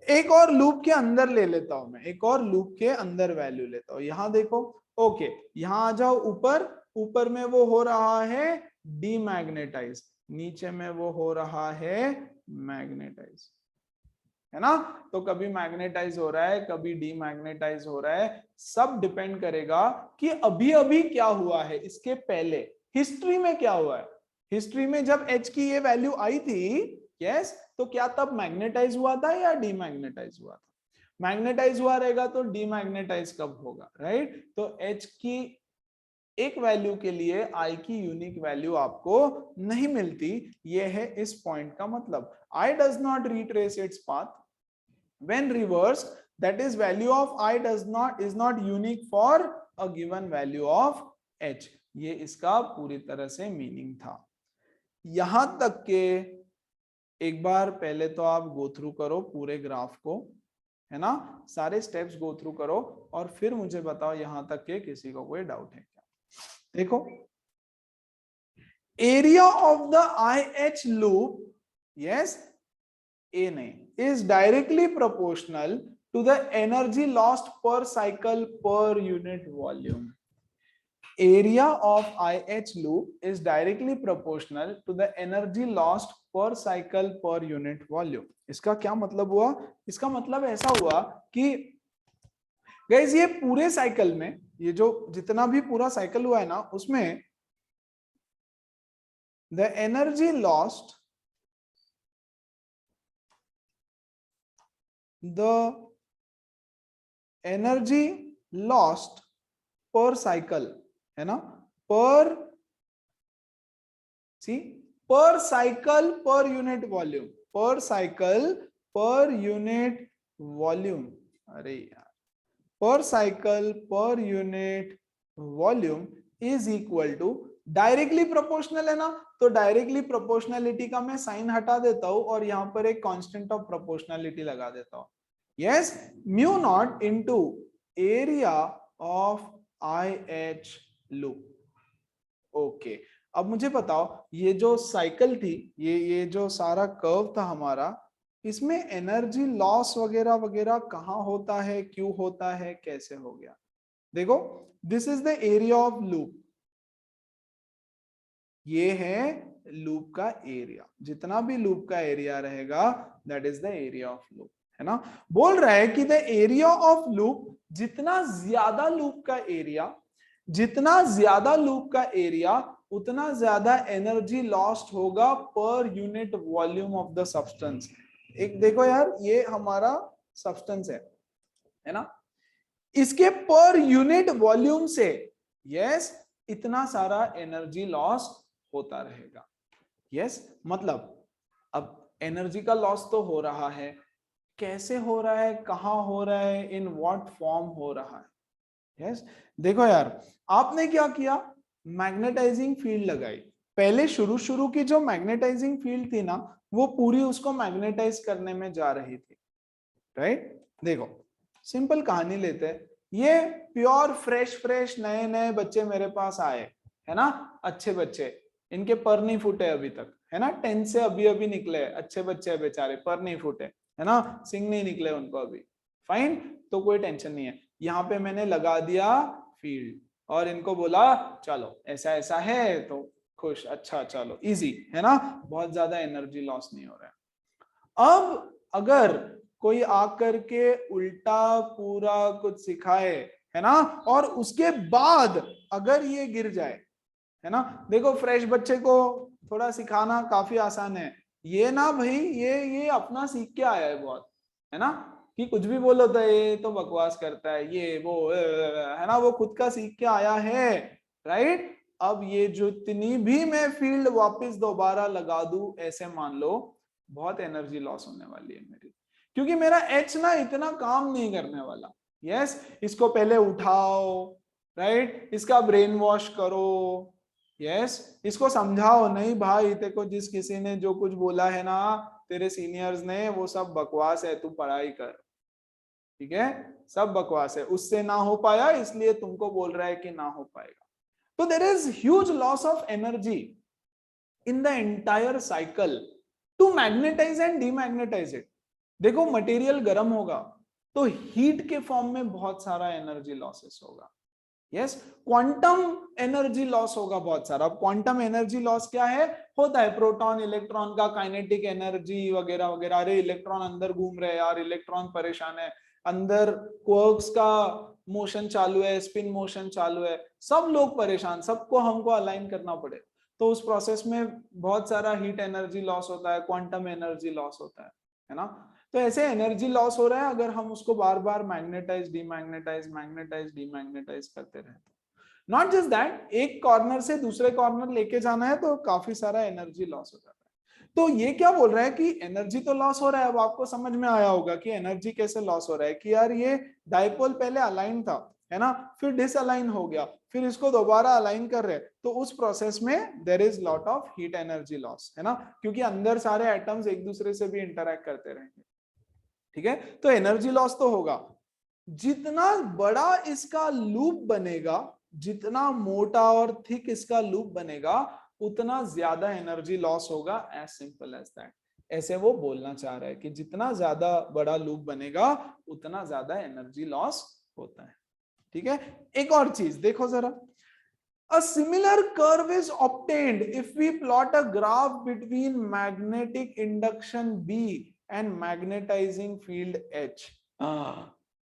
S1: एक और लूप के अंदर ले लेता हूं मैं, एक और लूप के अंदर वैल्यू लेता हूं. यहां देखो, ओके, यहां आ जाओ ऊपर, ऊपर में वो हो रहा है डीमैग्नेटाइज, नीचे में वो हो रहा है मैग्नेटाइज, है ना? तो कभी मैग्नेटाइज हो रहा है, कभी डीमैग्नेटाइज हो रहा है. सब डिपेंड करेगा कि अभी अभी क्या हुआ है, इसके पहले हिस्ट्री में क्या हुआ है. हिस्ट्री में जब h की ये वैल्यू आई थी, यस, तो क्या तब मैग्नेटाइज हुआ था या डीमैग्नेटाइज हुआ था? मैग्नेटाइज हुआ रहेगा तो डीमैग्नेटाइज कब होगा, राइट? तो h की एक वैल्यू के लिए i की यूनिक वैल्यू आपको नहीं मिलती, ये है इस पॉइंट का मतलब. i does not retrace its path when reversed, that is value of I is not unique for a given value of h. ये इसका पूरी तरह से मीनिंग था. यहां तक के एक बार पहले तो आप गो थ्रू करो पूरे ग्राफ को, है ना? सारे स्टेप्स गो थ्रू करो और फिर मुझे बताओ यहां तक के किसी को कोई डाउट है क्या. देखो, area of the IH loop, yes, ए नहीं, is directly proportional to the energy lost per cycle per unit volume. Area of IH loop is directly proportional to the energy lost per cycle per unit volume. इसका क्या मतलब हुआ? इसका मतलब ऐसा हुआ कि गाइस ये पूरे साइकिल में, ये जो जितना भी पूरा साइकिल हुआ है ना, उसमें the energy lost, the energy lost per cycle, है ना, पर सी पर साइकिल पर यूनिट वॉल्यूम, पर साइकिल पर यूनिट वॉल्यूम, अरे यार, पर साइकिल पर unit volume is equal to, directly proportional है ना, तो डायरेक्टली प्रोपोर्शनलिटी का मैं साइन हटा देता हूं और यहां पर एक कांस्टेंट ऑफ प्रोपोर्शनलिटी लगा देता हूं. Yes, mu naught into area of IH loop. Okay, अब मुझे बताओ ये जो साइकिल थी, ये जो सारा कर्व था हमारा, इसमें एनर्जी लॉस वगैरह वगैरह कहां होता है, क्यों होता है, कैसे हो गया? देखो, this is the area of loop, ये है लूप का एरिया, जितना भी लूप का एरिया रहेगा that is the area of loop, है ना. बोल रहा है कि द एरिया ऑफ लूप, जितना ज्यादा लूप का एरिया, जितना ज्यादा लूप का एरिया, उतना ज्यादा एनर्जी लॉस्ट होगा पर unit volume of the substance. एक देखो यार, ये हमारा सब्सटेंस है ना, इसके पर यूनिट वॉल्यूम से यस इतना सारा एनर्जी लॉस होता रहेगा. यस, मतलब अब एनर्जी का लॉस तो हो रहा है, कैसे हो रहा है, कहां हो रहा है, इन व्हाट फॉर्म हो रहा है. यस, देखो यार, आपने क्या किया, मैग्नेटाइजिंग फील्ड लगाई. पहले शुरू की जो मैग्नेटाइजिंग फील्ड थी ना, वो पूरी उसको मैग्नेटाइज करने में जा रही थी, राइट. देखो, सिंपल कहानी लेते हैं, ये प्योर फ्रेश नए नए बच्चे मेरे पास आए, है ना, अच्छे बच्चे, इनके पर नहीं फूटे अभी तक, है ना, 10 से अभी निकले, अच्छे बच्चे है बेचारे, पर नहीं फूटे, है ना, सिंग नहीं निकले उनको अभी, फाइन, तो कोई टेंशन नहीं है. यहाँ पे मैंने लगा दिया फील्ड और इनको बोला चलो ऐसा ऐसा है, तो खुश, अच्छा चलो इजी, है ना, बहुत ज्यादा एनर्जी लॉस नहीं हो रहा है. अब अगर कोई आकर के उल्टा पूरा कुछ सिखाए, है ना, और उसके बाद अगर ये गिर जाए, है ना, देखो फ्रेश बच्चे को थोड़ा सिखाना काफी आसान है, ये ना भाई, ये अपना सीख के आया है बहुत, है ना, कि कुछ भी बोलो तो ये तो बकवास करता है, ये वो, है ना, वो खुद का सीख के आया है, राइट. अब ये जितनी भी मैं फील्ड वापस दोबारा लगा दूं, ऐसे मान लो बहुत एनर्जी लॉस होने वाली है मेरी, क्योंकि मेरा एच ना इतना काम नहीं करने वाला. यस, इसको पहले उठाओ, राइट, इसका ब्रेन वॉश करो, यस, इसको समझाओ, नहीं भाई तेरे को जिस किसी ने जो कुछ बोला है ना, तेरे सीनियर्स ने, वो सब बकवास है, तू पढ़ाई कर, ठीक है, सब बकवास है, उससे ना हो पाया इसलिए तुमको बोल रहा है कि ना हो पाएगा. तो there is huge loss of energy in the entire cycle to magnetize and demagnetize it. देखो, मटेरियल गर्म होगा तो हीट के फॉर्म में बहुत सारा एनर्जी लॉसेस होगा. यस, क्वांटम एनर्जी लॉस होगा बहुत सारा. क्वांटम एनर्जी लॉस क्या है, होता है प्रोटॉन इलेक्ट्रॉन का काइनेटिक एनर्जी वगैरह वगैरह. अरे इलेक्ट्रॉन अंदर घूम रहे हैं यार, इलेक्ट्रॉन परेशान है, अंदर क्वार्क्स का मोशन चालू है, स्पिन मोशन चालू है, सब लोग परेशान, सबको हमको अलाइन करना पड़े, तो उस प्रोसेस में बहुत सारा हीट एनर्जी लॉस होता है, क्वांटम एनर्जी लॉस होता है ना. तो ऐसे एनर्जी लॉस हो रहा है अगर हम उसको बार बार मैग्नेटाइज डीमैग्नेटाइज करते रहे. नॉट जस्ट दैट, एक कॉर्नर से दूसरे कॉर्नर लेके जाना है तो काफी सारा एनर्जी लॉस हो जाता है. तो ये क्या बोल रहा है कि एनर्जी तो लॉस हो रहा है. अब आपको समझ में आया होगा कि एनर्जी कैसे लॉस हो रहा है, कि यार ये डाइपोल पहले अलाइन था, है ना, फिर डिसअलाइन हो गया, फिर इसको दोबारा अलाइन कर रहे, तो उस प्रोसेस में there is lot of heat energy loss, है ना, क्योंकि अंदर सारे एटम्स एक दूसरे से भी इंटरैक्ट करते रहेंगे, ठीक है. तो एनर्जी लॉस तो होगा. जितना बड़ा इसका लूप बनेगा, जितना मोटा और थिक इसका लूप बनेगा, उतना ज्यादा एनर्जी लॉस होगा. As simple as that. ऐसे वो बोलना चाह रहा है कि जितना ज्यादा बड़ा लूप बनेगा उतना ज्यादा एनर्जी लॉस होता है, ठीक है. एक और चीज देखो जरा, a similar curve is obtained if we plot a graph between magnetic induction B and magnetizing field H.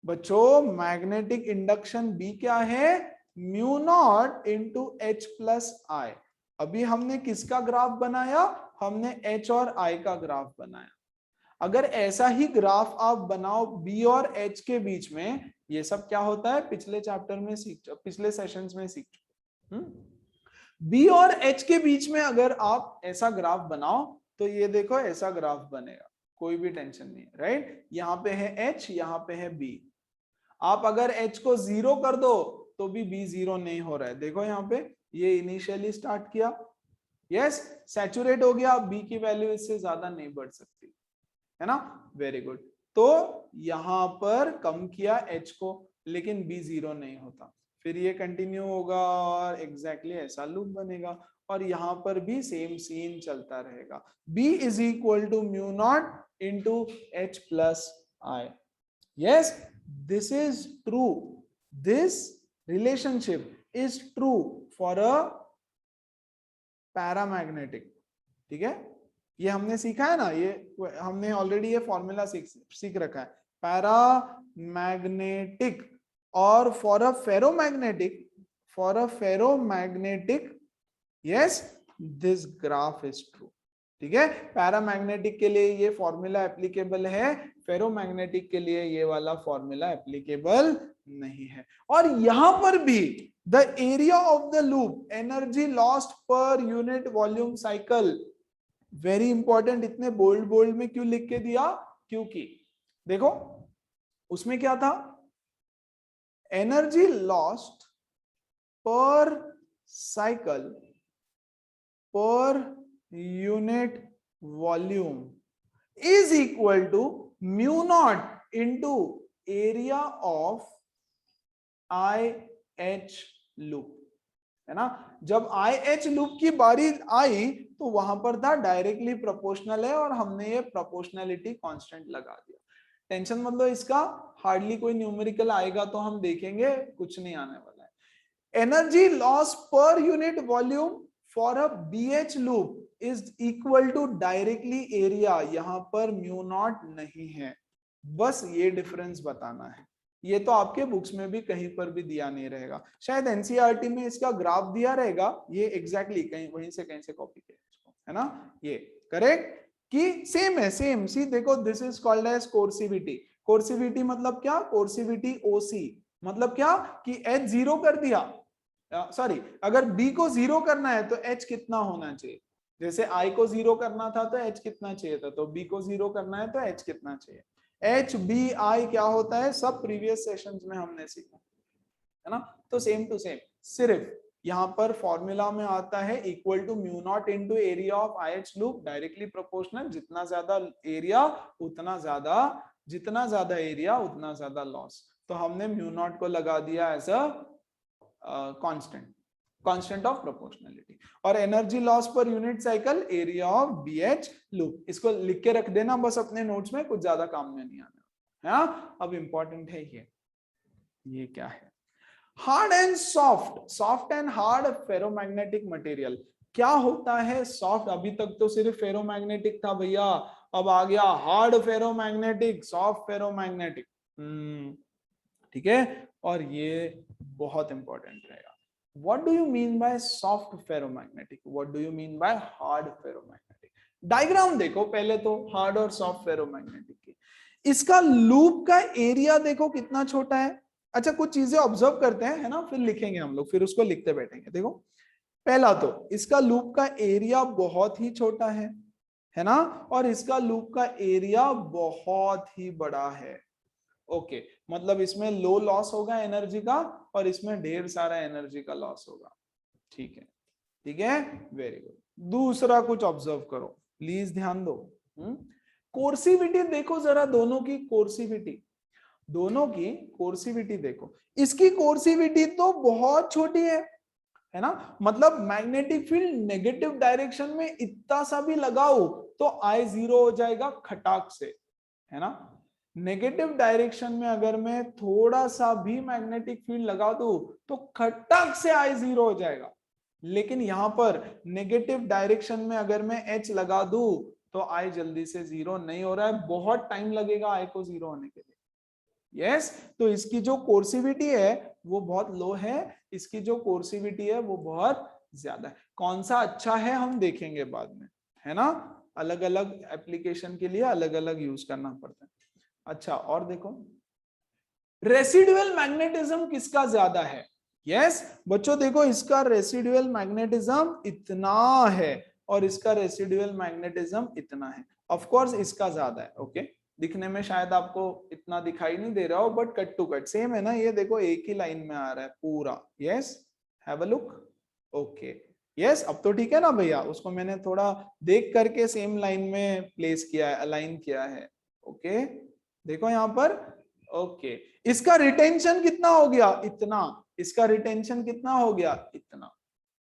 S1: बच्चों, मैग्नेटिक इंडक्शन B क्या है, mu naught into H plus I. अभी हमने किसका ग्राफ बनाया, हमने H और I का ग्राफ बनाया. अगर ऐसा ही ग्राफ आप बनाओ B और H के बीच में, ये सब क्या होता है पिछले चैप्टर में पिछले सेशंस में सीख चुके. बी और एच के बीच में अगर आप ऐसा ग्राफ बनाओ तो ये देखो ऐसा ग्राफ बनेगा, कोई भी टेंशन नहीं है, राइट। यहाँ पे है एच, यहाँ पे है बी। आप अगर एच को 0 कर दो तो भी बी 0 नहीं हो रहा है। देखो यहाँ पे ये इनिशियली स्टार्ट किया, यस, सैचुरेट हो गया, बी की वैल्यू इससे ज्यादा नहीं बढ़ सकती, है ना। Very good. तो यहां पर कम किया एच को, लेकिन बी 0 नहीं होता। फिर ये कंटिन्यू होगा और एग्जैक्टली ऐसा लूप बनेगा, और यहां पर भी सेम सीन चलता रहेगा। b is equal to mu naught into H plus I. Yes, this is true, this relationship is true for a paramagnetic. ठीक है, ये हमने सीखा है ना, ये हमने ऑलरेडी ये फॉर्मूला सीख रखा है। पैरामैग्नेटिक और for a ferromagnetic, yes, this graph is true. ठीक है, पैरामैग्नेटिक के लिए ये फॉर्मूला एप्लीकेबल है, फेरोमैग्नेटिक के लिए ये वाला फॉर्मूला एप्लीकेबल नहीं है। और यहां पर भी the area of the loop, energy lost पर unit volume cycle, very important. इतने बोल्ड बोल्ड में क्यों लिख के दिया, क्योंकि देखो उसमें क्या था, एनर्जी लॉस्ट पर साइकिल पर unit volume is equal to mu naught into area of I H loop, है ना। जब आई एच लूप की बारी आई तो वहां पर था डायरेक्टली प्रोपोर्शनल है, और हमने ये प्रोपोर्शनैलिटी कांस्टेंट लगा दिया। टेंशन मतलब इसका हार्डली कोई न्यूमेरिकल आएगा तो हम देखेंगे, कुछ नहीं आने वाला है। एनर्जी लॉस पर unit volume for a BH loop is equal to directly area, यहां पर म्यू नॉट नहीं है, बस ये डिफरेंस बताना है। ये तो आपके बुक्स में भी कहीं पर भी दिया नहीं रहेगा, शायद एनसीईआरटी में इसका ग्राफ दिया रहेगा, ये एग्जैक्टली कहीं वहीं से कहीं से कॉपी किया इसको, है ना। ये करेक्ट कि सेम है, सेम। सी देखो, this is called as coercivity. Coercivity मतलब क्या, कोर्सिविटी ओसी मतलब क्या कि एच 0 कर दिया, सॉरी, अगर बी को 0 करना है तो एच कितना होना चाहिए, जैसे आई को 0 करना था तो एच कितना चाहिए था, तो बी को 0 करना है तो एच कितना चाहिए। एच बी आई क्या होता है, सब प्रीवियस सेशंस में हमने सीखा, है ना। तो सेम टू सेम, सिर्फ यहाँ पर फॉर्मूला में आता है equal to mu naught into area of IH loop, directly proportional, जितना ज्यादा एरिया उतना ज्यादा, जितना ज्यादा एरिया उतना ज्यादा लॉस। तो हमने म्यू नॉट को लगा दिया as a constant of proportionality. और एनर्जी लॉस पर unit cycle area of BH loop, इसको लिख के रख देना बस अपने नोट्स में, कुछ ज्यादा काम में नहीं आना है। अब इंपॉर्टेंट है ये क्या है, hard and soft, soft and hard ferromagnetic material. क्या होता है सॉफ्ट, अभी तक तो सिर्फ फेरोमैग्नेटिक था भैया, अब आ गया हार्ड फेरोमैग्नेटिक, सॉफ्ट फेरोमैग्नेटिक। ठीक है, और ये बहुत इंपॉर्टेंट रहेगा। What do you mean by soft ferromagnetic? What do you mean by hard ferromagnetic? Diagram देखो पहले तो हार्ड और सॉफ्ट फेरोमैग्नेटिक की। इसका लूप का एरिया देखो कितना छोटा है। अच्छा, कुछ चीजें ऑब्जर्व करते हैं, है ना, फिर लिखेंगे हम लोग, फिर उसको लिखते बैठेंगे। देखो पहला तो इसका लूप का एरिया बहुत ही छोटा है ना, और इसका लूप का एरिया बहुत ही बड़ा है। ओके, मतलब इसमें लो लॉस होगा एनर्जी का, और इसमें ढेर सारा एनर्जी का लॉस होगा। ठीक है, ठीक है, वेरी गुड। दूसरा कुछ ऑब्जर्व करो, प्लीज ध्यान दो। कोर्सिविटी देखो जरा, दोनों की कोर्सिविटी देखो। इसकी कोर्सिविटी तो बहुत छोटी है ना, मतलब मैग्नेटिक फील्ड नेगेटिव डायरेक्शन में इतना सा भी लगाओ तो आई 0 हो जाएगा खटाक से, है ना। नेगेटिव डायरेक्शन में अगर मैं थोड़ा सा भी मैग्नेटिक फील्ड लगा दूं तो खटाक से आई 0 हो जाएगा। लेकिन यहां पर नेगेटिव डायरेक्शन में अगर मैं एच लगा दूं तो आई जल्दी से 0 नहीं हो रहा है, बहुत टाइम लगेगा आई को 0 होने के लिए। यस, तो इसकी जो कोर्सिविटी है वो बहुत लो है, इसकी जो कोर्सिविटी है वो बहुत ज्यादा है। कौन सा अच्छा है हम देखेंगे बाद में, है ना। अलग अलग एप्लीकेशन के लिए अलग अलग यूज करना पड़ता है। अच्छा, और देखो रेसिडुअल मैग्नेटिज्म किसका ज्यादा है, यस बच्चों देखो इसका रेसिडुअल मैग्नेटिज्म इतना है और इसका रेसिडुअल मैग्नेटिज्म इतना है, ऑफ कोर्स इसका ज्यादा है। ओके दिखने में शायद आपको इतना दिखाई नहीं दे रहा हो, but cut to cut same है ना, ये देखो एक ही लाइन में आ रहा है पूरा। Yes have a look. Okay yes अब तो ठीक है ना भैया, उसको मैंने थोड़ा देख करके सेम लाइन में प्लेस किया है, अलाइन किया है। ओके देखो यहां पर। ओके इसका रिटेंशन कितना हो गया, इतना। इसका रिटेंशन कितना हो गया, इतना।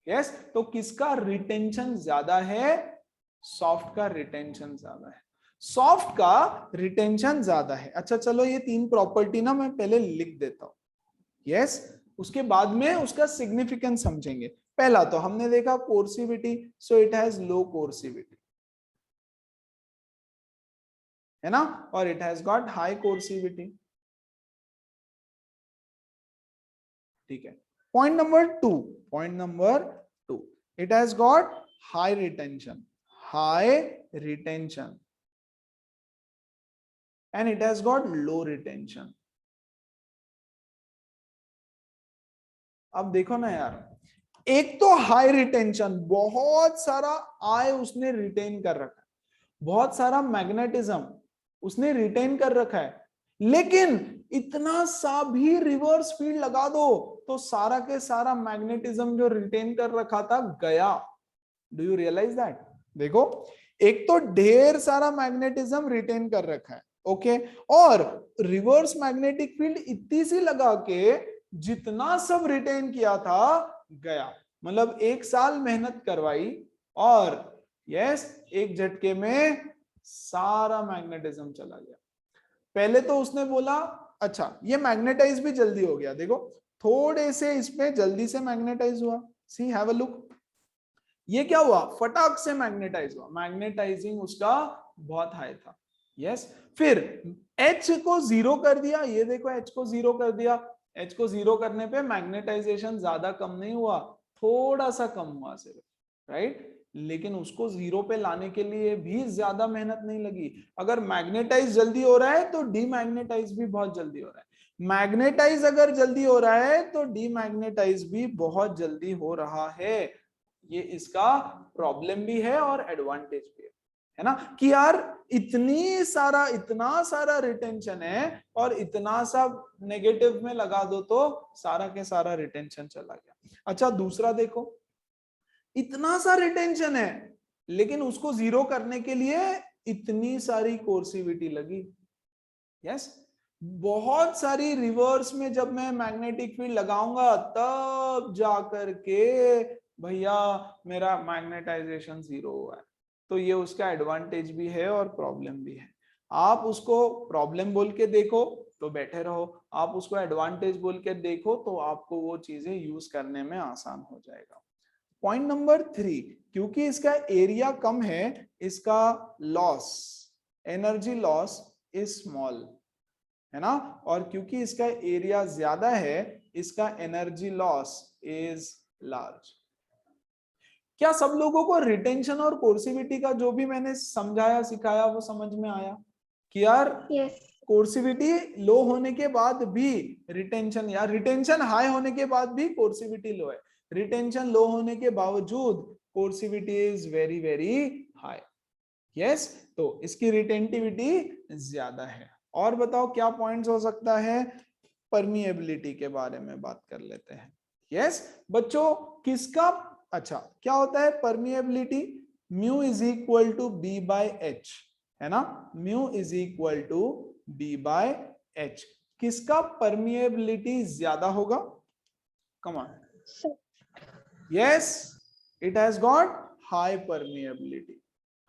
S1: यस तो किसका रिटेंशन ज्यादा है, सॉफ्ट का रिटेंशन ज्यादा है, सॉफ्ट का रिटेंशन ज्यादा है। अच्छा चलो ये तीन प्रॉपर्टी ना मैं पहले लिख देता हूं। यस उसके बाद में उसका सिग्निफिकेंस समझेंगे। पहला तो हमने देखा कोर्सिविटी, सो इट हैज लो कोर्सिविटी, है ना, और इट हैज गॉट हाई कोर्सिविटी। ठीक है point number two, point number two, it has got high retention, high retention, and it has got low retention। अब देखो ना यार, एक तो हाई रिटेंशन, बहुत सारा आय उसने रिटेन कर रखा है, बहुत सारा मैग्नेटिज्म उसने रिटेन कर रखा है, लेकिन इतना सा भी रिवर्स फील्ड लगा दो तो सारा के सारा मैग्नेटिज्म जो रिटेन कर रखा था गया। Do you realize that? देखो एक तो ढेर सारा मैग्नेटिज्म रिटेन कर रखा है, ओके, और रिवर्स मैग्नेटिक फील्ड इतनी सी लगा के जितना सब रिटेन किया था गया। मतलब एक साल मेहनत करवाई और यस एक झटके में सारा मैग्नेटिज्म चला गया। पहले तो उसने बोला अच्छा ये मैग्नेटाइज भी जल्दी हो गया, देखो थोड़े से इसमें जल्दी से मैग्नेटाइज हुआ, सी हैव अ लुक। ये क्या हुआ, फटाक से मैग्नेटाइज हुआ, मैग्नेटाइजिंग उसका बहुत हाई था। यस फिर H को जीरो कर दिया, ये देखो H को जीरो कर दिया, H को जीरो करने पे मैग्नेटाइजेशन ज्यादा कम नहीं हुआ, थोड़ा सा कम हुआ सिर्फ, राइट, लेकिन उसको जीरो पे लाने के लिए भी ज्यादा मेहनत नहीं लगी। अगर मैग्नेटाइज जल्दी हो रहा है तो डीमैग्नेटाइज भी बहुत जल्दी हो रहा है, मैग्नेटाइज अगर जल्दी हो रहा है तो डीमैग्नेटाइज भी बहुत जल्दी हो रहा है। ये इसका प्रॉब्लम भी है और एडवांटेज भी है ना, कि यार इतना सारा रिटेंशन है और इतना सा नेगेटिव में लगा दो तो सारा के सारा रिटेंशन चला गया। अच्छा दूसरा देखो, इतना सा रिटेंशन है लेकिन उसको जीरो करने के लिए इतनी सारी कोर्सिविटी लगी। यस बहुत सारी रिवर्स में जब मैं मैग्नेटिक फील्ड लगाऊंगा तब जाकर के भैया मेरा मैग्नेटाइजेशन जीरो हुआ है। तो ये उसका एडवांटेज भी है और प्रॉब्लम भी है। आप उसको प्रॉब्लम बोल के देखो तो बैठे रहो, आप उसको एडवांटेज बोल के देखो तो आपको वो चीजें यूज करने में आसान हो जाएगा। पॉइंट नंबर थ्री, क्योंकि इसका एरिया कम है, इसका loss, energy loss is small, है ना, और क्योंकि इसका एरिया ज्यादा है इसका एनर्जी लॉस इज लार्ज। क्या सब लोगों को रिटेंशन और कोर्सिविटी का जो भी मैंने समझाया सिखाया वो समझ में आया कि यार कोर्सिविटी लो होने के बाद भी रिटेंशन, या रिटेंशन हाई होने के बाद भी कोर्सिविटी लो है, रिटेंशन लो होने के बावजूद कोर्सिविटी is very very high. Yes तो इसकी रिटेंटिविटी ज्यादा है। और बताओ क्या पॉइंट्स हो सकता है, परमिएबिलिटी के बारे में बात कर लेते हैं। यस बच्चों किसका, अच्छा क्या होता है permeability, mu is equal to B by H, है ना, mu is equal to B by H. किसका परमिएबिलिटी ज्यादा होगा, come on, yes it has got high permeability,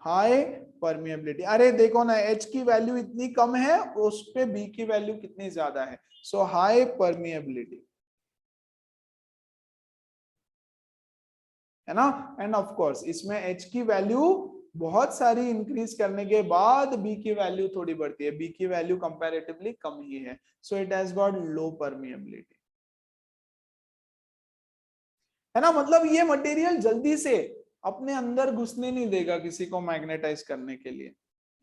S1: high permeability. अरे देखो ना H की वैल्यू इतनी कम है उस पे B की वैल्यू कितनी ज्यादा है, सो हाई परमिएबिलिटी, है ना। एंड ऑफ कोर्स इसमें H की वैल्यू बहुत सारी इंक्रीज करने के बाद B की वैल्यू थोड़ी बढ़ती है, B की वैल्यू कंपैरेटिवली कम ही है, so it has got low permeability, है ना। मतलब ये मटेरियल जल्दी से अपने अंदर घुसने नहीं देगा किसी को मैग्नेटाइज करने के लिए।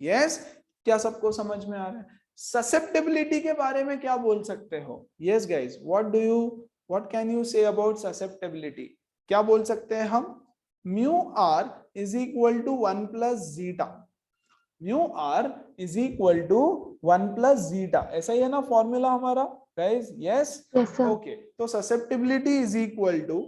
S1: यस क्या सबको समझ में आ रहा है? ससेप्टेबिलिटी के बारे में क्या बोल सकते हो? Yes guys, what can you say about susceptibility? क्या बोल सकते हैं हम? Mu r is equal to 1 plus zeta, mu r is equal to 1 plus zeta, ऐसा ही है ना फॉर्मूला हमारा गाइस? Yes, okay. तो susceptibility is equal to,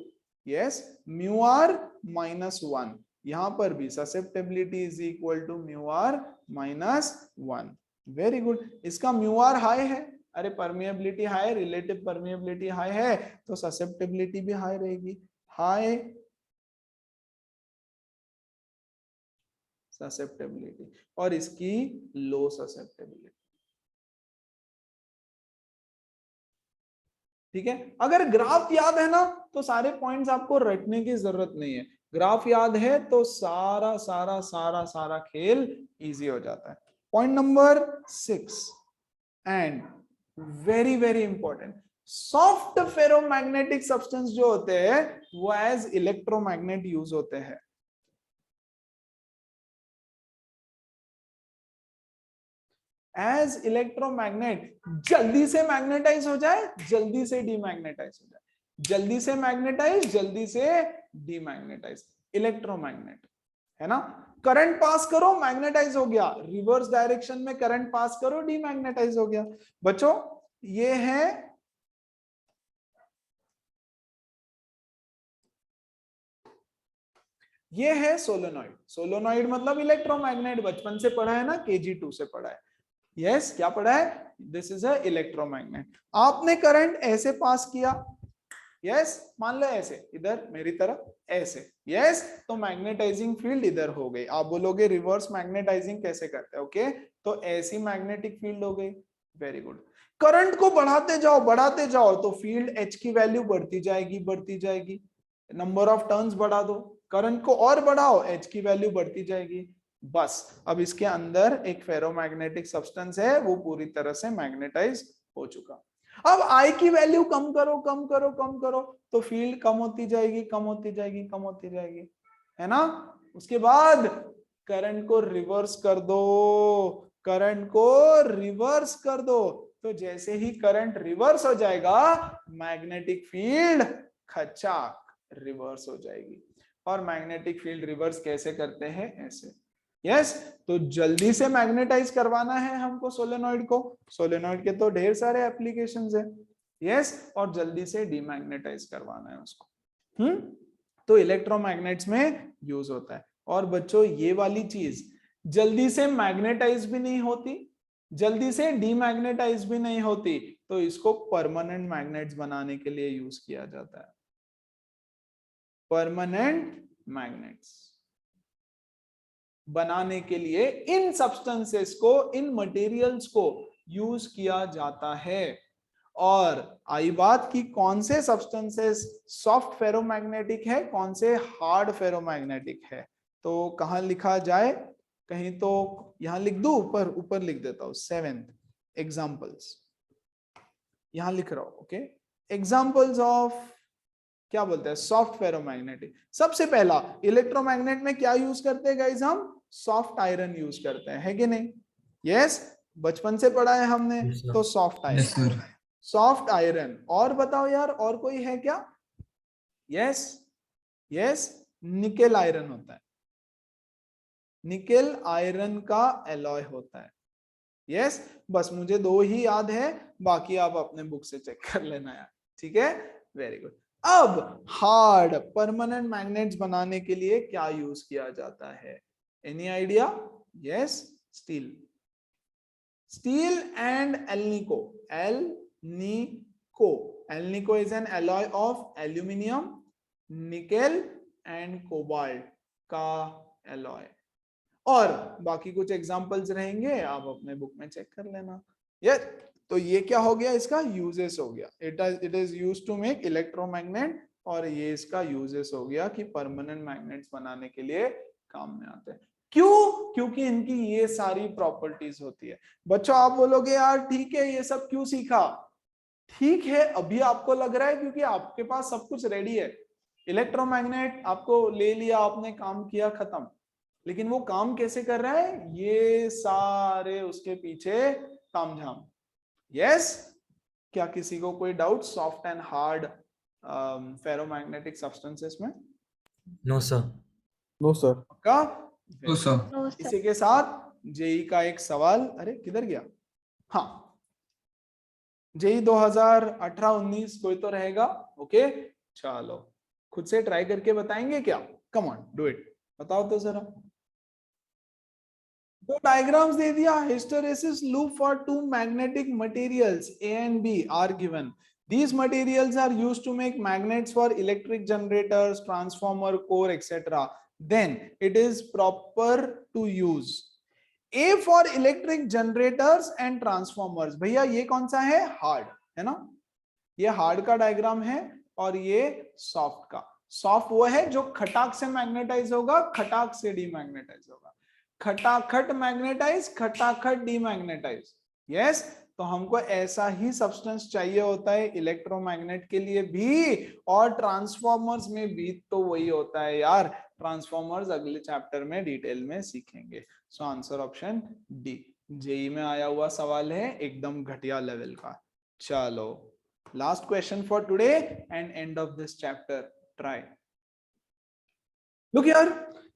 S1: yes, mu r minus 1, यहां पर भी susceptibility is equal to mu r minus 1। Very good. इसका म्यू आर हाई है, अरे permeability high, relative permeability high है, तो ससेप्टेबिलिटी भी हाई रहेगी, हाई ससेप्टेबिलिटी, और इसकी लो ससेप्टेबिलिटी। ठीक है, अगर ग्राफ याद है ना तो सारे पॉइंट्स आपको रटने की जरूरत नहीं है, ग्राफ याद है तो सारा सारा सारा सारा खेल इजी हो जाता है। Point number 6 and very very important, soft ferromagnetic substance जो होते हैं वो एज इलेक्ट्रोमैग्नेट यूज होते हैं। एज इलेक्ट्रोमैग्नेट जल्दी से मैग्नेटाइज हो जाए, जल्दी से डीमैग्नेटाइज हो जाए, जल्दी से मैग्नेटाइज, जल्दी से डीमैग्नेटाइज, इलेक्ट्रोमैग्नेट है ना। करंट पास करो मैग्नेटाइज हो गया, रिवर्स डायरेक्शन में करंट पास करो डीमैग्नेटाइज हो गया। बच्चों ये है सोलेनॉइड। सोलेनॉइड मतलब इलेक्ट्रोमैग्नेट, बचपन से पढ़ा है ना, KG2 से पढ़ा है। यस, क्या पढ़ा है? This is a electromagnet. आपने करंट ऐसे पास किया, यस, मान लो ऐसे, इधर मेरी तरफ ऐसे, यस, तो मैग्नेटाइजिंग फील्ड इधर हो गई। आप बोलोगे रिवर्स मैग्नेटाइजिंग कैसे करते हैं? ओके, तो ऐसी मैग्नेटिक फील्ड हो गई। Very good. करंट को बढ़ाते जाओ तो फील्ड H की वैल्यू बढ़ती जाएगी, बढ़ती जाएगी। नंबर ऑफ टर्न्स बढ़ा दो, करंट को और बढ़ाओ, H की वैल्यू बढ़ती जाएगी। बस अब इसके अंदर एक फेरोमैग्नेटिक सब्सटेंस है, वो पूरी तरह से मैग्नेटाइज हो चुका। अब I की वैल्यू कम करो, कम करो, कम करो, तो फील्ड कम होती जाएगी, कम होती जाएगी, कम होती जाएगी, है ना। उसके बाद करंट को रिवर्स कर दो, करंट को रिवर्स कर दो, तो जैसे ही करंट रिवर्स हो जाएगा मैग्नेटिक फील्ड खचाक रिवर्स हो जाएगी। और मैग्नेटिक फील्ड रिवर्स कैसे करते हैं? ऐसे। यस, तो जल्दी से मैग्नेटाइज करवाना है हमको सोलेनॉइड को, सोलेनॉइड के तो ढेर सारे एप्लीकेशंस है। यस, और जल्दी से डीमैग्नेटाइज करवाना है उसको। तो इलेक्ट्रोमैग्नेट्स में यूज होता है। और बच्चों ये वाली चीज जल्दी से मैग्नेटाइज भी नहीं होती, जल्दी से डीमैग्नेटाइज भी नहीं होती, तो इसको परमानेंट मैग्नेट्स बनाने के लिए यूज किया जाता है। परमानेंट मैग्नेट्स बनाने के लिए इन सब्सटेंसेस को, इन मटेरियल्स को यूज किया जाता है। और आई बात की कौन से सब्सटेंसेस सॉफ्ट फेरोमैग्नेटिक है, कौन से हार्ड फेरोमैग्नेटिक है, तो कहां लिखा जाए? कहीं तो यहां लिख दूं, ऊपर ऊपर लिख देता हूं। 7th एग्जांपल्स यहां लिख रहा हूं। ओके, एग्जांपल्स ऑफ क्या बोलते हैं सॉफ्ट फेरोमैग्नेटिक। सबसे पहला इलेक्ट्रोमैग्नेट में क्या यूज करते हैं गाइस? हम सॉफ्ट आयरन यूज करते हैं, है कि नहीं? यस, बचपन से पढ़ा है हमने, तो सॉफ्ट आयरन, सॉफ्ट आयरन। और बताओ यार, और कोई है क्या? यस, यस, निकेल आयरन होता है, निकेल आयरन का एलॉय होता है। यस, बस मुझे दो ही याद है, बाकी आप अपने बुक से चेक कर लेना यार। ठीक है, वेरी गुड। अब हार्ड परमानेंट मैग्नेट्स बनाने के लिए क्या यूज किया जाता है? Any idea? Yes, steel, steel and alnico, alnico, alnico is an alloy of aluminium, nickel and cobalt का एलॉय। और बाकी कुछ एग्जांपल्स रहेंगे, आप अपने बुक में चेक कर लेना। ये तो ये क्या हो गया? इसका यूजेस हो गया, it is used to make electromagnet. और ये इसका यूजेस हो गया कि परमानेंट मैग्नेट्स बनाने के लिए काम में आते हैं। क्यों? क्योंकि इनकी ये सारी प्रॉपर्टीज होती है। बच्चों आप बोलोगे यार ठीक है, ये सब क्यों सीखा? ठीक है, अभी आपको लग रहा है क्योंकि आपके पास सब कुछ रेडी है। इलेक्ट्रोमैग्नेट आपको ले लिया, आपने काम किया, खत्म। लेकिन वो काम कैसे कर रहा है, ये सारे उसके पीछे तामझाम। यस, क्या किसी को कोई doubt? Soft and hard ferromagnetic substances में?
S2: No sir.
S3: No sir.
S1: का
S4: नो सर।
S1: इसी के साथ जेई का एक सवाल, अरे किधर गया, हाँ जेई 2018-19 कोई तो रहेगा। ओके चलो खुद से ट्राई करके बताएंगे क्या? कम ऑन डू इट, बताओ तो जरा। दो डायग्राम्स दे दिया, hysteresis loop for two magnetic materials A and B are given. These materials are used to make magnets for electric generators, transformer, core, etc. Then it is proper to use A for electric generators and transformers. भैया ये कौन सा है? हार्ड है ना, ये हार्ड का डायग्राम है और ये सॉफ्ट का। सॉफ्ट वो है जो खटाक से मैग्नेटाइज होगा, खटाक से डीमैग्नेटाइज होगा, खटाखट मैग्नेटाइज, खटाखट डीमैग्नेटाइज। यस, तो हमको ऐसा ही सब्सटेंस चाहिए होता है इलेक्ट्रोमैग्नेट के लिए भी और ट्रांसफॉर्मर्स में भी तो वही होता है यार। ट्रांसफॉर्मर्स अगले चैप्टर में डिटेल में सीखेंगे। So answer option D. JEE में आया हुआ सवाल है, एकदम घटिया लेवल का। चलो last question for today and end of this chapter, try. Look here,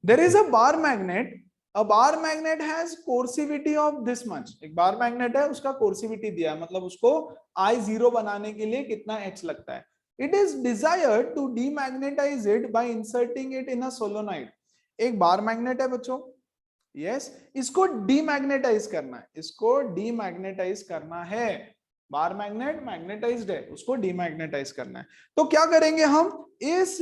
S1: there is a bar magnet. A bar magnet has coercivity of this much. एक बार मैग्नेट है, उसका कोर्सिविटी दिया है, मतलब उसको I0 बनाने के लिए कितना H लगता है. It is desired to demagnetize it by inserting it in a solenoid. एक बार मैग्नेट है बच्चों, यस, इसको डीमैग्नेटाइज करना है, इसको डीमैग्नेटाइज करना है। बार मैग्नेट मैग्नेटाइज्ड है, उसको डीमैग्नेटाइज करना है। तो क्या करेंगे हम, इस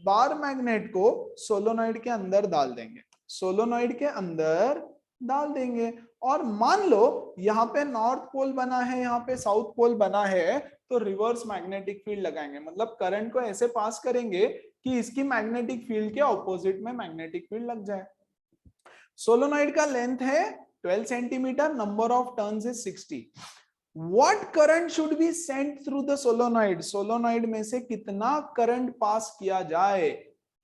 S1: बार मैग्नेट को सोलोनॉइड के अंदर डाल देंगे, सोलोनॉइड के अंदर डाल देंगे और मान लो यहाँ पे नॉर्थ पोल बना है, यहाँ पे साउथ पोल बना है, तो रिवर्स मैग्नेटिक फील्ड लगाएंगे, मतलब करंट को ऐसे पास करेंगे कि इसकी मैग्नेटिक फील्ड के ऑपोजिट में मैग्नेटिक फील्ड लग जाए। सोलोनॉइड का लेंथ है 12 centimetre, number of turns is 60। What current should be sent through the solenoid? Solenoid में से कितना करंट पास किया जाए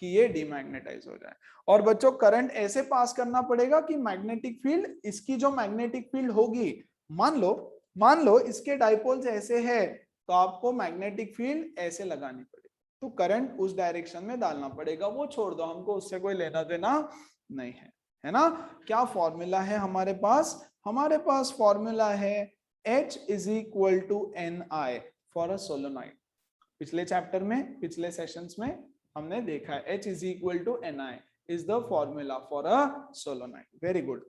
S1: कि ये डीमैग्नेटाइज हो जाए। और बच्चों करंट ऐसे पास करना पड़ेगा कि मैग्नेटिक फील्ड, इसकी जो मैग्नेटिक फील्ड होगी, मान लो इसके डाइपोल्स ऐसे है, तो आपको मैग्नेटिक फील्ड ऐसे लगानी पड़ेगी, तो करंट उस डायरेक्शन में डालना पड़ेगा। वो छोड़ दो, हमको उससे कोई लेना देना नहीं है, है ना। क्या फॉर्मूला है हमारे पास? हमारे पास फॉर्मूला है H is equal to Ni for a solenoid. पिछले चैप्टर में, पिछले सेशंस में हमने देखा है H is equal to Ni is the formula for a solenoid. Very good.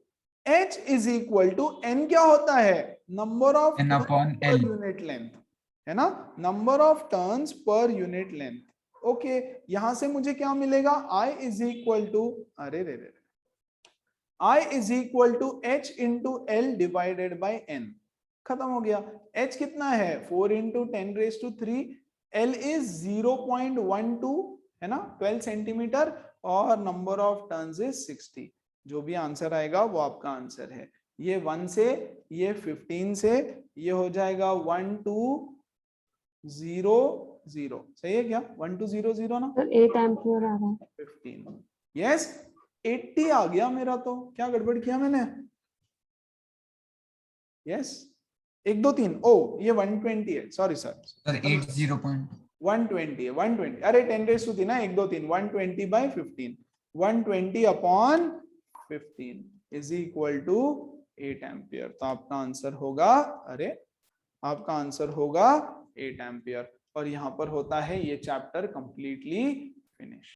S1: H is equal to N क्या होता है? Number of
S4: N upon
S1: per
S4: L.
S1: unit length, है ना, number of turns per unit length. Okay, यहां से मुझे क्या मिलेगा? I is equal to, अरे रे रे, I is equal to H into L divided by N. खत्म हो गया। H कितना है? 4 into 10 raised to 3, L is 0.12 है ना, 12 सेंटीमीटर, और नंबर ऑफ टर्न्स इज 60। जो भी आंसर आएगा वो आपका आंसर है। ये 1 से, ये 15 से, ये हो जाएगा 1200, सही है क्या? 1200 ना,
S5: 8 एम्पियर आ रहा है।
S1: 15, यस 80 आ गया मेरा, तो क्या गड़बड़ किया मैंने? यस 1 2 3, ओ ये 120 है, सॉरी सर, 120 है, 120, अरे 10 रेज़ टू 3 ना, 1 2 3, 120 by 15, 120 upon 15 is equal to 8 ampere. तो आपका आंसर होगा, अरे आपका आंसर होगा 8 एम्पियर। और यहाँ पर होता है ये चैप्टर कंप्लीटली फिनिश।